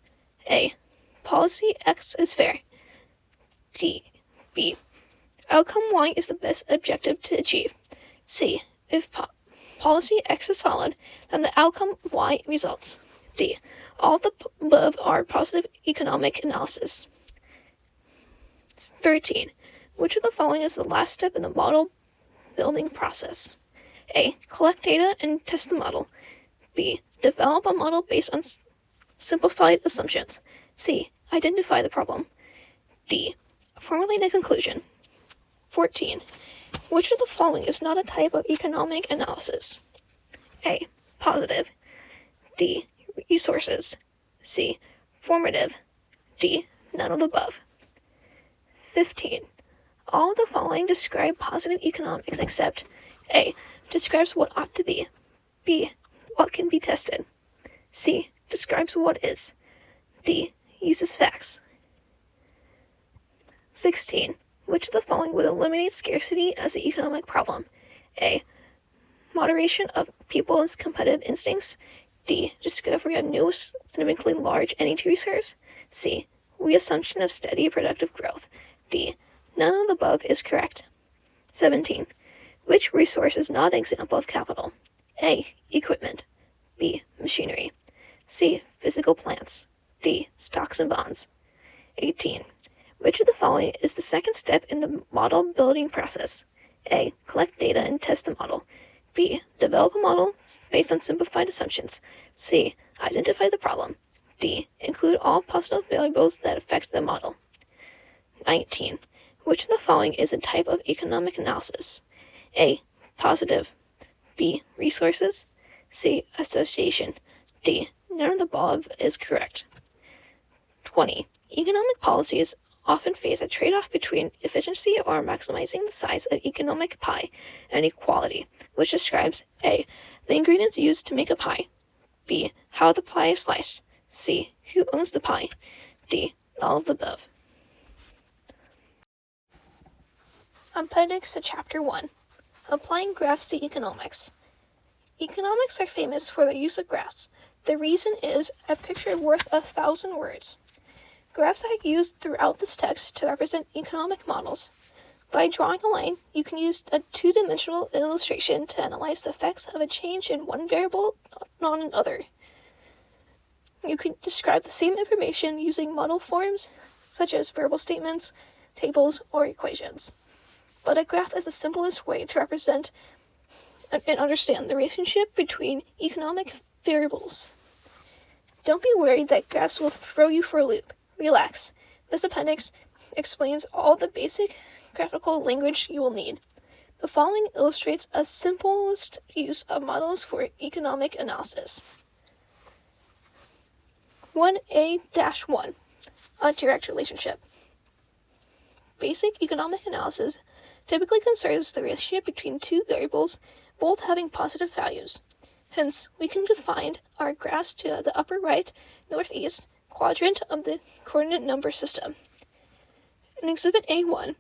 A. Policy X is fair. B. Outcome Y is the best objective to achieve. C. If policy X is followed, then the outcome Y results. D. All the above are positive economic analysis. 13. Which of the following is the last step in the model building process? A. Collect data and test the model. B. Develop a model based on simplified assumptions. C. Identify the problem. D. Formulate a conclusion. 14. Which of the following is not a type of economic analysis? A. Positive. D. Resources. C. Formative. D. None of the above. 15. All of the following describe positive economics except A. Describes what ought to be. B. What can be tested. C. Describes what is. D. Uses facts. 16. Which of the following would eliminate scarcity as an economic problem? A. Moderation of people's competitive instincts. D. Discovery of new, significantly large energy resource. C. Reassumption of steady productive growth. D. None of the above is correct. 17. Which resource is not an example of capital? A. Equipment. B. Machinery. C. Physical plants. D. Stocks and bonds. 18. Which of the following is the second step in the model building process? A. Collect data and test the model. B. Develop a model based on simplified assumptions. C. Identify the problem. D. Include all possible variables that affect the model. 19. Which of the following is a type of economic analysis? A. Positive. B. Resources. C. Association. D. None of the above is correct. 20. Economic policies often face a trade-off between efficiency or maximizing the size of economic pie and equality, which describes A. The ingredients used to make a pie. B. How the pie is sliced. C. Who owns the pie. D. All of the above. Appendix to Chapter 1. Applying graphs to economics. Economics are famous for the use of graphs. The reason is a picture worth 1,000 words. Graphs are used throughout this text to represent economic models. By drawing a line, you can use a two-dimensional illustration to analyze the effects of a change in one variable on another. You can describe the same information using model forms, such as verbal statements, tables, or equations. But a graph is the simplest way to represent and understand the relationship between economic variables. Don't be worried that graphs will throw you for a loop. Relax. This appendix explains all the basic graphical language you will need. The following illustrates a simplest use of models for economic analysis. 1A-1. A direct relationship. Basic economic analysis typically concerns the relationship between two variables, both having positive values. Hence, we can define our graphs to the upper right, northeast quadrant of the coordinate number system. In Exhibit A1,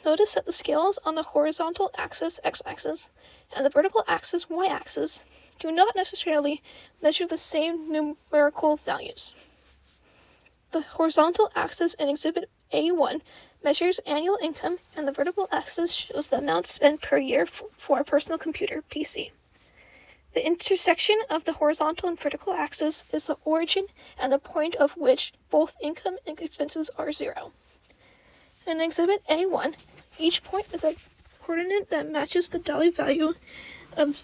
notice that the scales on the horizontal axis, x-axis, and the vertical axis, y-axis, do not necessarily measure the same numerical values. The horizontal axis in Exhibit A1 measures annual income, and the vertical axis shows the amount spent per year for a personal computer, PC. The intersection of the horizontal and vertical axis is the origin and the point of which both income and expenses are 0. In Exhibit A1, each point is a coordinate that matches the dollar value of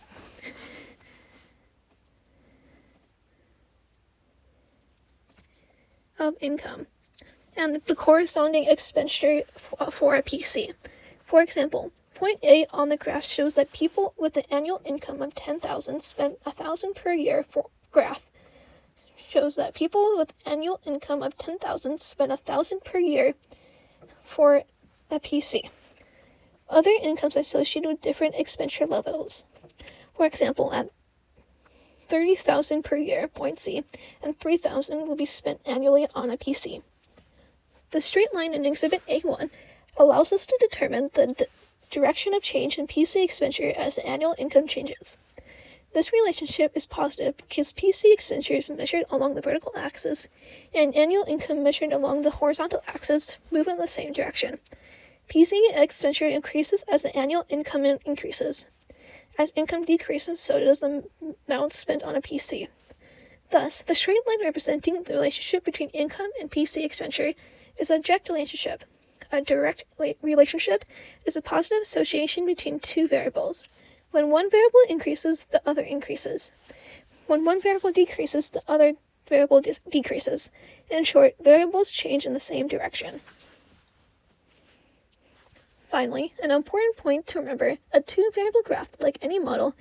income and the corresponding expenditure for a PC. For example, point A on the graph shows that people with an annual income of $10,000 spent $1,000 per year. For graph shows that people with annual income of $10,000 spent $1,000 per year for a PC. Other incomes associated with different expenditure levels. For example, at $30,000 per year, point C, and $3,000 will be spent annually on a PC. The straight line in Exhibit A1 allows us to determine the direction of change in PC expenditure as the annual income changes. This relationship is positive because PC expenditures measured along the vertical axis and annual income measured along the horizontal axis move in the same direction. PC expenditure increases as the annual income increases. As income decreases, so does the amount spent on a PC. Thus, the straight line representing the relationship between income and PC expenditure is a direct relationship. A direct relationship is a positive association between two variables. When one variable increases, the other increases. When one variable decreases, the other variable decreases. In short, variables change in the same direction. Finally, an important point to remember, a two-variable graph, like any model,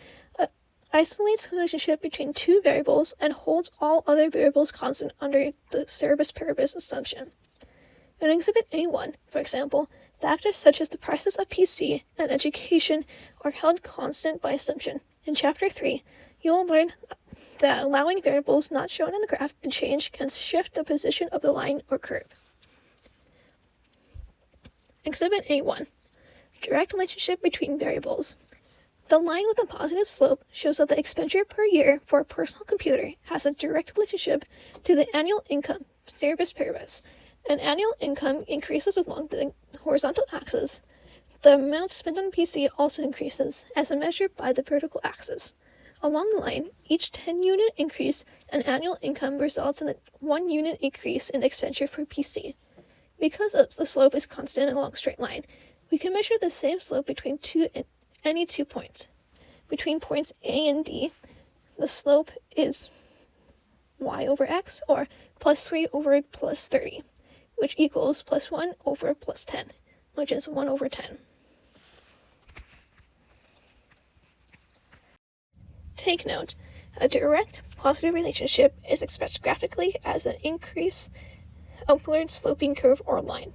isolates the relationship between two variables and holds all other variables constant under the ceteris paribus assumption. In Exhibit A1, for example, factors such as the prices of PC and education are held constant by assumption. In Chapter 3, you will learn that allowing variables not shown in the graph to change can shift the position of the line or curve. Exhibit A1. Direct relationship between variables. The line with a positive slope shows that the expenditure per year for a personal computer has a direct relationship to the annual income, ceteris paribus. An annual income increases along the horizontal axis. The amount spent on PC also increases, as measured by the vertical axis. Along the line, each 10-unit increase in annual income results in a 1-unit increase in expenditure for PC. Because the slope is constant along a straight line, we can measure the same slope between any 2 points. Between points A and D, the slope is y over x, or plus 3 over plus 30, which equals plus 1 over plus 10, which is 1 over 10. Take note, a direct positive relationship is expressed graphically as an increase upward sloping curve or line.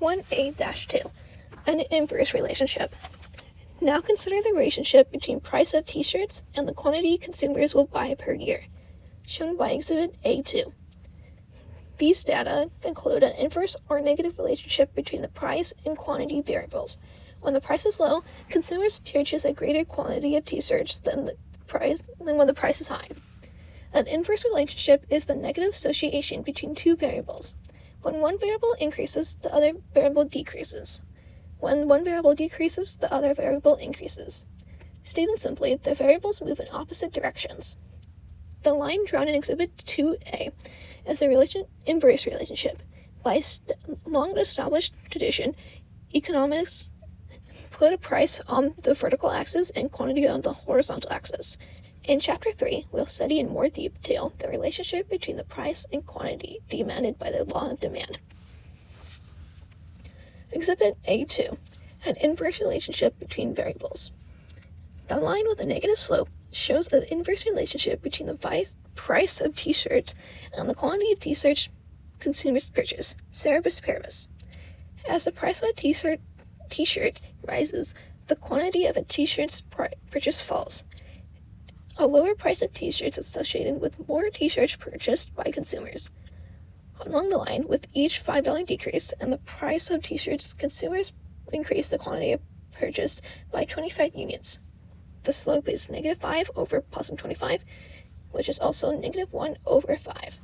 1a-2, an inverse relationship. Now consider the relationship between price of t-shirts and the quantity consumers will buy per year, shown by Exhibit A2. These data include an inverse or negative relationship between the price and quantity variables. When the price is low, consumers purchase a greater quantity of t-shirts than when the price is high. An inverse relationship is the negative association between two variables. When one variable increases, the other variable decreases. When one variable decreases, the other variable increases. Stated simply, the variables move in opposite directions. The line drawn in Exhibit 2a is a inverse relationship. By long-established tradition, economists put a price on the vertical axis and quantity on the horizontal axis. In Chapter 3, we'll study in more detail the relationship between the price and quantity demanded by the law of demand. Exhibit A2, an inverse relationship between variables. The line with a negative slope shows an inverse relationship between the price of t-shirt and the quantity of t-shirts consumers purchase, ceteris paribus. As the price of a t-shirt rises, the quantity of a t-shirt's purchase falls. A lower price of t-shirts is associated with more t-shirts purchased by consumers. Along the line, with each $5 decrease in the price of t-shirts, consumers increase the quantity purchased by 25 units. The slope is -5 over plus 25, which is also -1 over 5.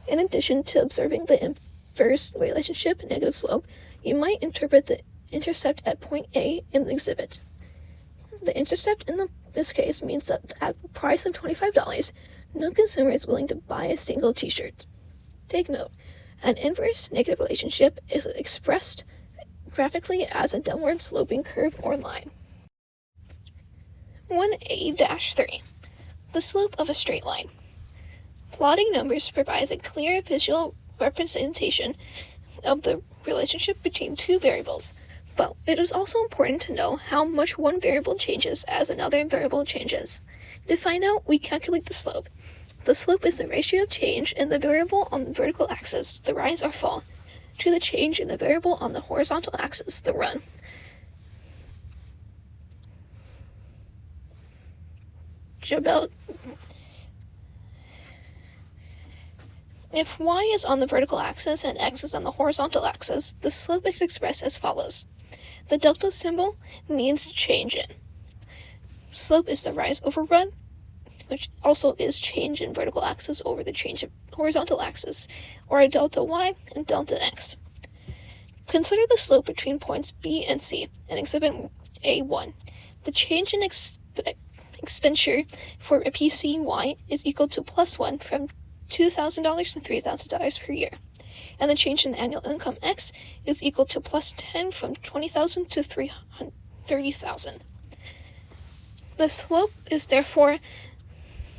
In addition to observing the inverse relationship negative slope, you might interpret the intercept at point A in the exhibit. The intercept in this case means that at the price of $25, no consumer is willing to buy a single t-shirt. Take note, an inverse negative relationship is expressed graphically as a downward sloping curve or line. 1a-3, the slope of a straight line. Plotting numbers provides a clear visual representation of the relationship between two variables, but it is also important to know how much one variable changes as another variable changes. To find out, we calculate the slope. The slope is the ratio of change in the variable on the vertical axis, the rise or fall, to the change in the variable on the horizontal axis, the run. If y is on the vertical axis and x is on the horizontal axis, the slope is expressed as follows. The delta symbol means change in. Slope is the rise over run, which also is change in vertical axis over the change in horizontal axis, or a delta y and delta x. Consider the slope between points B and C in Exhibit A1. The change in expenditure for a PCY is equal to +1 from $2,000 to $3,000 per year, and the change in the annual income X is equal to +10 from $20,000 to $30,000. The slope is therefore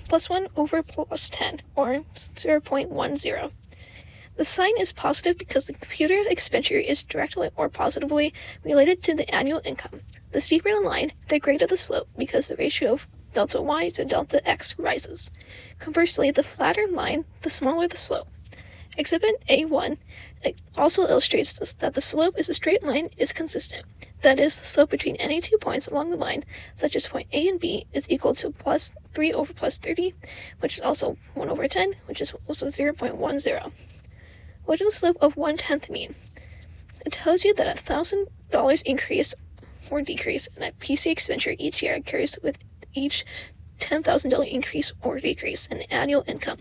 +1 over +10, or 0.10. The sign is positive because the computer expenditure is directly or positively related to the annual income. The steeper the line, the greater the slope because the ratio of delta y to delta x rises. Conversely, the flatter line, the smaller the slope. Exhibit A1 also illustrates that the slope is a straight line is consistent. That is, the slope between any 2 points along the line, such as point A and B, is equal to +3 over +30, which is also 1 over 10, which is also 0.10. What does the slope of 1/10 mean? It tells you that $1,000 increase or decrease in a PC expenditure each year occurs with each $10,000 increase or decrease in annual income.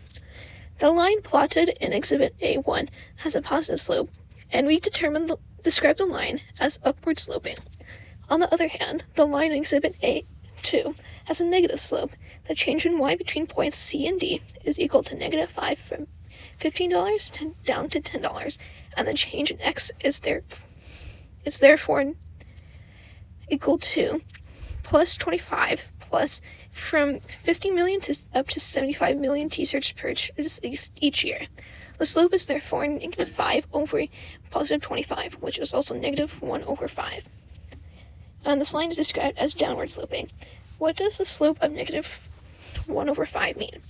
The line plotted in Exhibit A1 has a positive slope, and we describe the line as upward sloping. On the other hand, the line in Exhibit 2 has a negative slope. The change in y between points C and D is equal to negative 5 from $15 down to $10, and the change in x is therefore equal to plus 25 plus from 50 million to up to 75 million t-shirts purchased each year. The slope is therefore negative 5 over positive 25, which is also negative 1 over 5. And this line is described as downward sloping. What does the slope of negative 1 over 5 mean?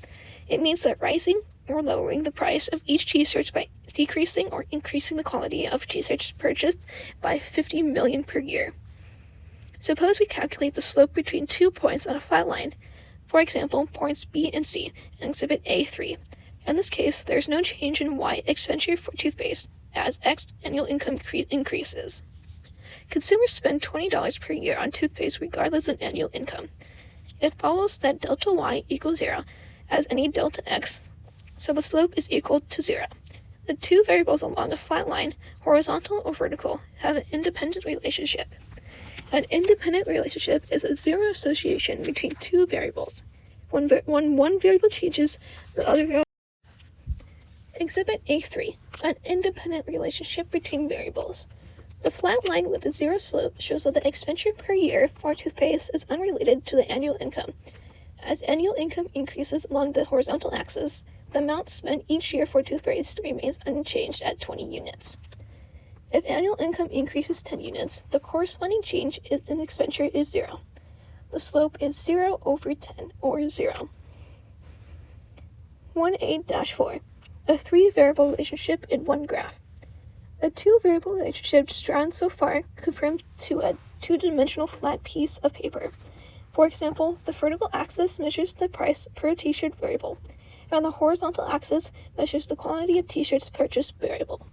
It means that rising or lowering the price of each t-shirt by decreasing or increasing the quality of t-shirts purchased by 50 million per year. Suppose we calculate the slope between 2 points on a flat line, for example, points B and C, in Exhibit A3. In this case, there is no change in Y expenditure for toothpaste, as X annual income increases. Consumers spend $20 per year on toothpaste regardless of annual income. It follows that delta Y equals 0, as any delta X, so the slope is equal to 0. The two variables along a flat line, horizontal or vertical, have an independent relationship. An independent relationship is a zero association between two variables. When one variable changes, the other variable. Exhibit A3, an independent relationship between variables. The flat line with a zero slope shows that the expenditure per year for toothpaste is unrelated to the annual income. As annual income increases along the horizontal axis, the amount spent each year for toothpaste remains unchanged at 20 units. If annual income increases 10 units, the corresponding change in expenditure is 0. The slope is 0 over 10, or 0. 1A-4. A three-variable relationship in one graph. A two-variable relationship drawn so far conforms to a two-dimensional flat piece of paper. For example, the vertical axis measures the price per t-shirt variable, and the horizontal axis measures the quality of t-shirts purchased variable.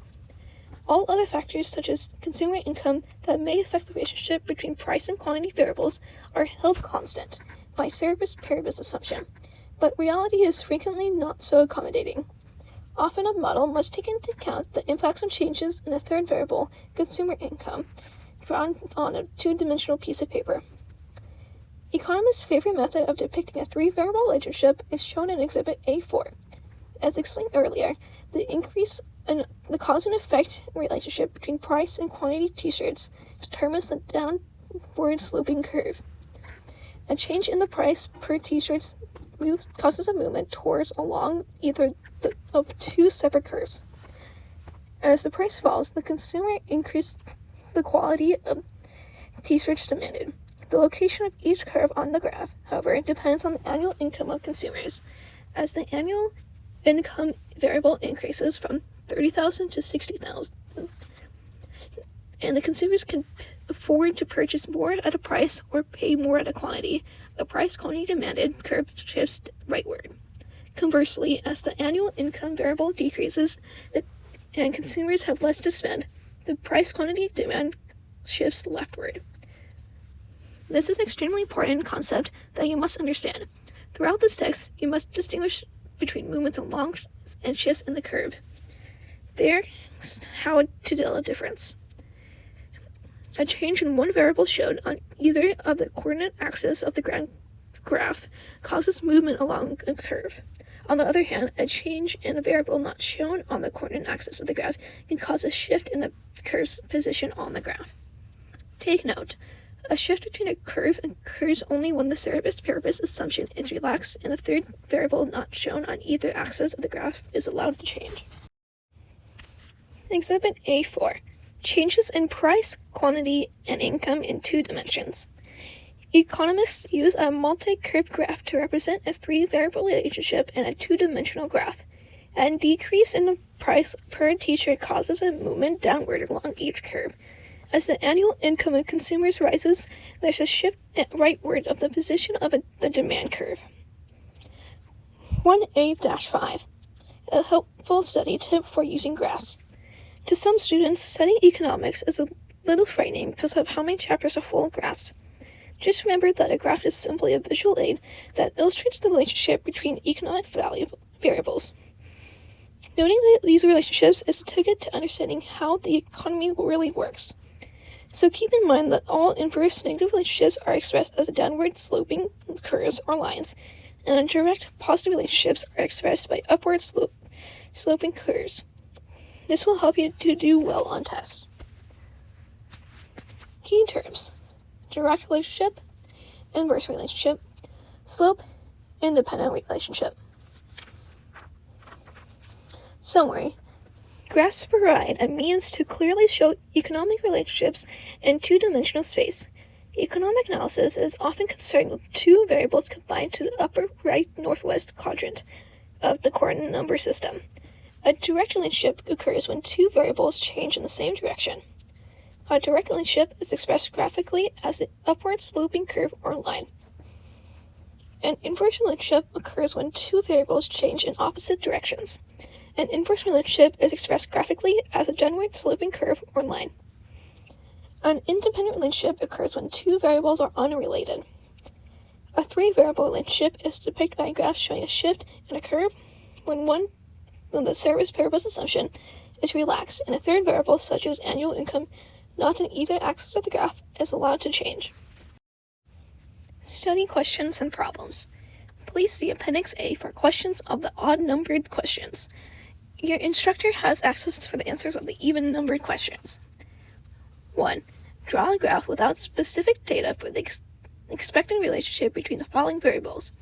All other factors, such as consumer income, that may affect the relationship between price and quantity variables are held constant by ceteris paribus assumption, but reality is frequently not so accommodating. Often a model must take into account the impacts of changes in a third variable, consumer income, drawn on a two-dimensional piece of paper. Economists' favorite method of depicting a three-variable relationship is shown in Exhibit A4. As explained earlier, the increase in the cause and effect relationship between price and quantity t-shirts determines the downward sloping curve. A change in the price per t-shirt causes a movement towards along either of two separate curves. As the price falls, the consumer increases the quality of t-shirts demanded. The location of each curve on the graph, however, depends on the annual income of consumers. As the annual income variable increases from $30,000 to $60,000, and the consumers can afford to purchase more at a price or pay more at a quantity, the price quantity demanded curve shifts rightward. Conversely, as the annual income variable decreases and consumers have less to spend, the price quantity demand shifts leftward. This is an extremely important concept that you must understand. Throughout this text, you must distinguish between movements along and shifts in the curve. There's how to tell a difference. A change in one variable shown on either of the coordinate axes of the graph causes movement along a curve. On the other hand, a change in a variable not shown on the coordinate axis of the graph can cause a shift in the curve's position on the graph. Take note, a shift between a curve occurs only when the ceteris paribus assumption is relaxed and a third variable not shown on either axis of the graph is allowed to change. Exhibit A4. Changes in price, quantity, and income in two dimensions. Economists use a multi-curve graph to represent a three-variable relationship in a two-dimensional graph. A decrease in the price per t-shirt causes a movement downward along each curve. As the annual income of consumers rises, there's a shift rightward of the position of the demand curve. 1A-5. A helpful study tip for using graphs. To some students, studying economics is a little frightening because of how many chapters are full of graphs. Just remember that a graph is simply a visual aid that illustrates the relationship between economic variables. Noting these relationships is a ticket to understanding how the economy really works. So keep in mind that all inverse negative relationships are expressed as downward sloping curves or lines, and direct positive relationships are expressed by upward sloping curves. This will help you to do well on tests. Key terms: direct relationship, inverse relationship, slope, independent relationship. Summary: graphs provide a means to clearly show economic relationships in two-dimensional space. Economic analysis is often concerned with two variables combined to the upper right northwest quadrant of the coordinate number system. A direct relationship occurs when two variables change in the same direction. A direct relationship is expressed graphically as an upward sloping curve or line. An inverse relationship occurs when two variables change in opposite directions. An inverse relationship is expressed graphically as a downward sloping curve or line. An independent relationship occurs when two variables are unrelated. A three-variable relationship is depicted by a graph showing a shift in a curve when the service purpose assumption is relaxed, and a third variable, such as annual income, not in either axis of the graph, is allowed to change. Study questions and problems. Please see Appendix A for questions of the odd-numbered questions. Your instructor has access for the answers of the even-numbered questions. 1. Draw a graph without specific data for the expected relationship between the following variables.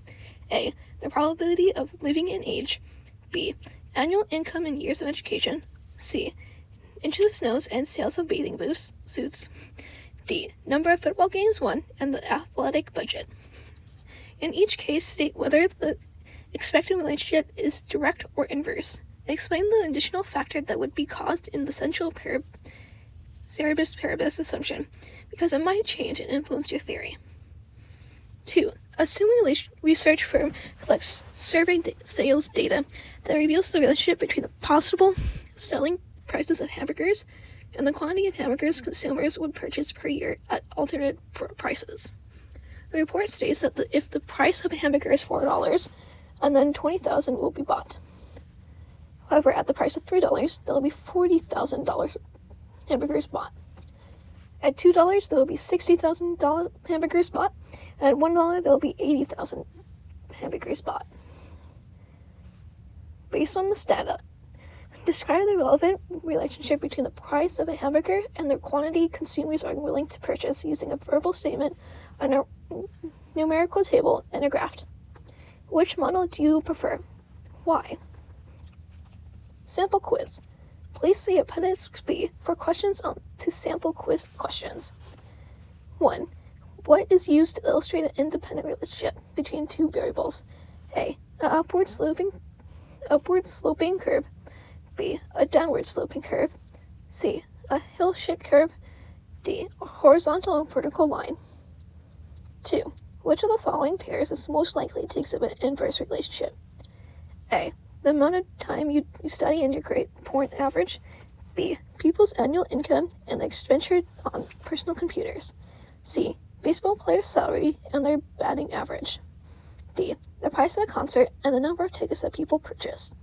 A. The probability of living in age. B. Annual income in years of education. C. Inches of snows and sales of bathing suits. D. Number of football games won and the athletic budget. In each case, state whether the expected relationship is direct or inverse. Explain the additional factor that would be caused in the central cerebus paribus assumption, because it might change and influence your theory. 2. Assume a research firm collects survey sales data that reveals the relationship between the possible selling prices of hamburgers and the quantity of hamburgers consumers would purchase per year at alternate prices. The report states that if the price of a hamburger is $4, and then 20,000 will be bought. However, at the price of $3, there will be $40,000 hamburgers bought. At $2, there will be $60,000 hamburgers bought. And at $1, there will be 80,000 hamburgers bought. Based on this data, describe the relevant relationship between the price of a hamburger and the quantity consumers are willing to purchase using a verbal statement, a numerical table, and a graph. Which model do you prefer? Why? Sample quiz. Please see Appendix B for questions to sample quiz questions. 1. What is used to illustrate an independent relationship between two variables? A. An upward sloping curve. B. A downward sloping curve. C. A hill-shaped curve. D. A horizontal and vertical line. 2. Which of the following pairs is most likely to exhibit an inverse relationship? A. The amount of time you study and your grade point average. B. People's annual income and the expenditure on personal computers. C. Baseball player's salary and their batting average. D. The price of a concert and the number of tickets that people purchase.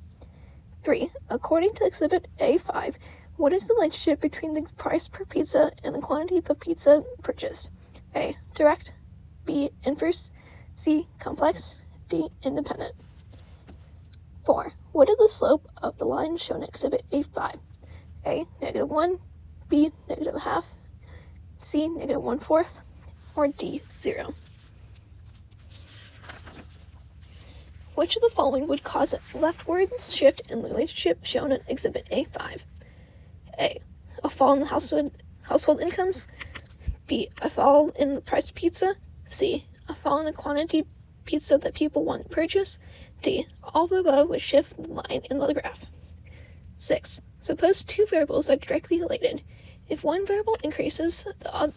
3. According to Exhibit A5, what is the relationship between the price per pizza and the quantity of pizza purchased? A. Direct. B. Inverse. C. Complex. D. Independent. 4. What is the slope of the line shown in Exhibit A5? A. -1. B. -0.5. C. -1/4. Or D. 0. Which of the following would cause a leftward shift in the relationship shown in Exhibit A5? A. A fall in the household incomes. B. A fall in the price of pizza. C. A fall in the quantity of pizza that people want to purchase. D. All of the above would shift the line in the graph. 6. Suppose two variables are directly related. If one variable increases, the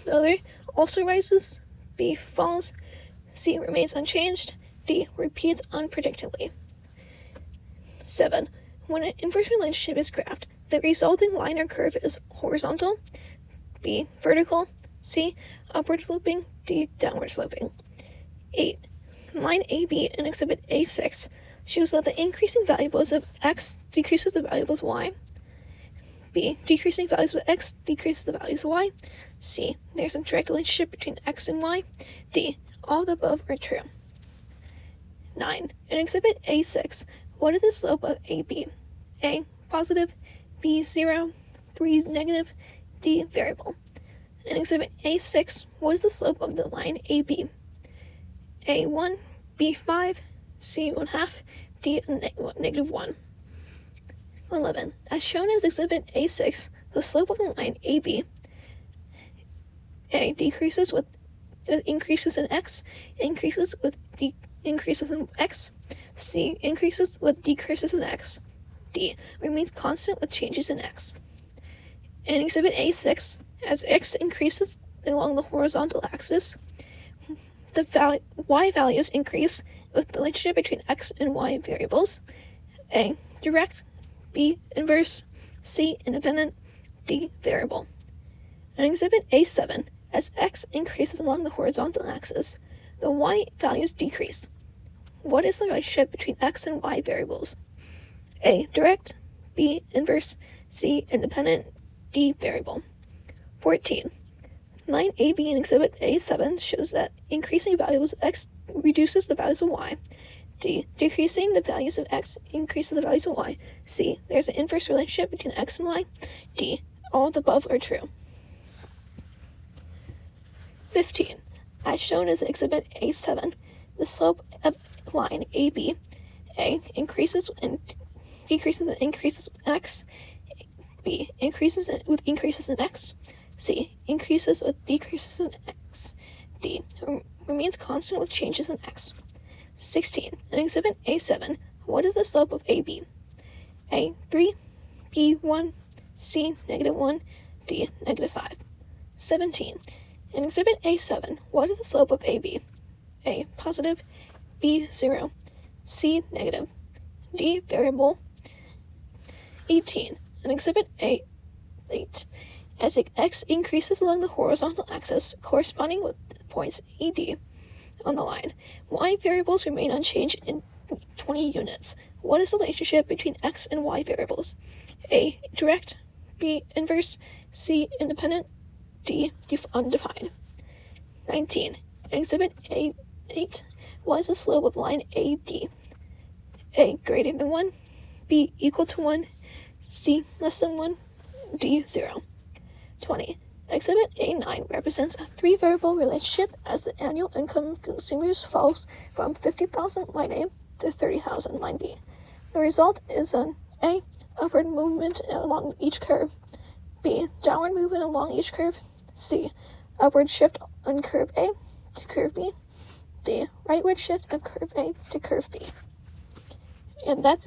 other also rises. B. Falls. C. Remains unchanged. D. Repeats unpredictably. 7. When an inverse relationship is graphed, the resulting line or curve is horizontal. B. Vertical. C. Upward sloping. D. Downward sloping. 8. Line AB in Exhibit A6 shows that the increasing variables of X decreases the variables Y. B. Decreasing values of x decreases the values of y. C. There's a direct relationship between x and y. D. All the above are true. 9. In Exhibit A6, what is the slope of AB? A. Positive. B. 0. 3. Negative. D. Variable. In Exhibit A6, what is the slope of the line AB? A. 1. B. 5. C. 1/2. D. Negative 1. 11. As shown as Exhibit A6, the slope of the line AB A. Decreases with increases in x, increases with increases in x. C. Increases with decreases in x. D. Remains constant with changes in x. In Exhibit A6, as x increases along the horizontal axis, the y values increase with the relationship between x and y variables. A. Direct. B. Inverse. C. Independent. D. Variable. In Exhibit A7, as x increases along the horizontal axis, the y values decrease. What is the relationship between x and y variables? A. Direct. B. Inverse. C. Independent. D. Variable. 14. Line AB in Exhibit A7 shows that increasing values of x reduces the values of y. D. Decreasing the values of x increases the values of y. C. There's an inverse relationship between x and y. D. All of the above are true. 15. As shown as Exhibit A7, the slope of line AB A. Increases and decreases and increases with x. B. Increases with increases in x. C. Increases with decreases in x. D. Remains constant with changes in x. 16. In Exhibit A7, what is the slope of AB? A. 3. B. 1. C. -1. D. -5. 17. In Exhibit A7, what is the slope of AB? A. Positive. B. 0. C. Negative. D. Variable. 18. In Exhibit A8, as x increases along the horizontal axis corresponding with points ED on the line, y variables remain unchanged in 20 units. What is the relationship between x and y variables? A. Direct. B. Inverse. C. Independent. D. Undefined. 19. In Exhibit A8, what is the slope of line AD? A. Greater than 1. B. Equal to 1. C. Less than 1. D. 0. 20. Exhibit A9 represents a three-variable relationship as the annual income of consumers falls from $50,000 line A to $30,000 line B. The result is an A. Upward movement along each curve. B. Downward movement along each curve. C. Upward shift on curve A to curve B. D. Rightward shift of curve A to curve B. And that's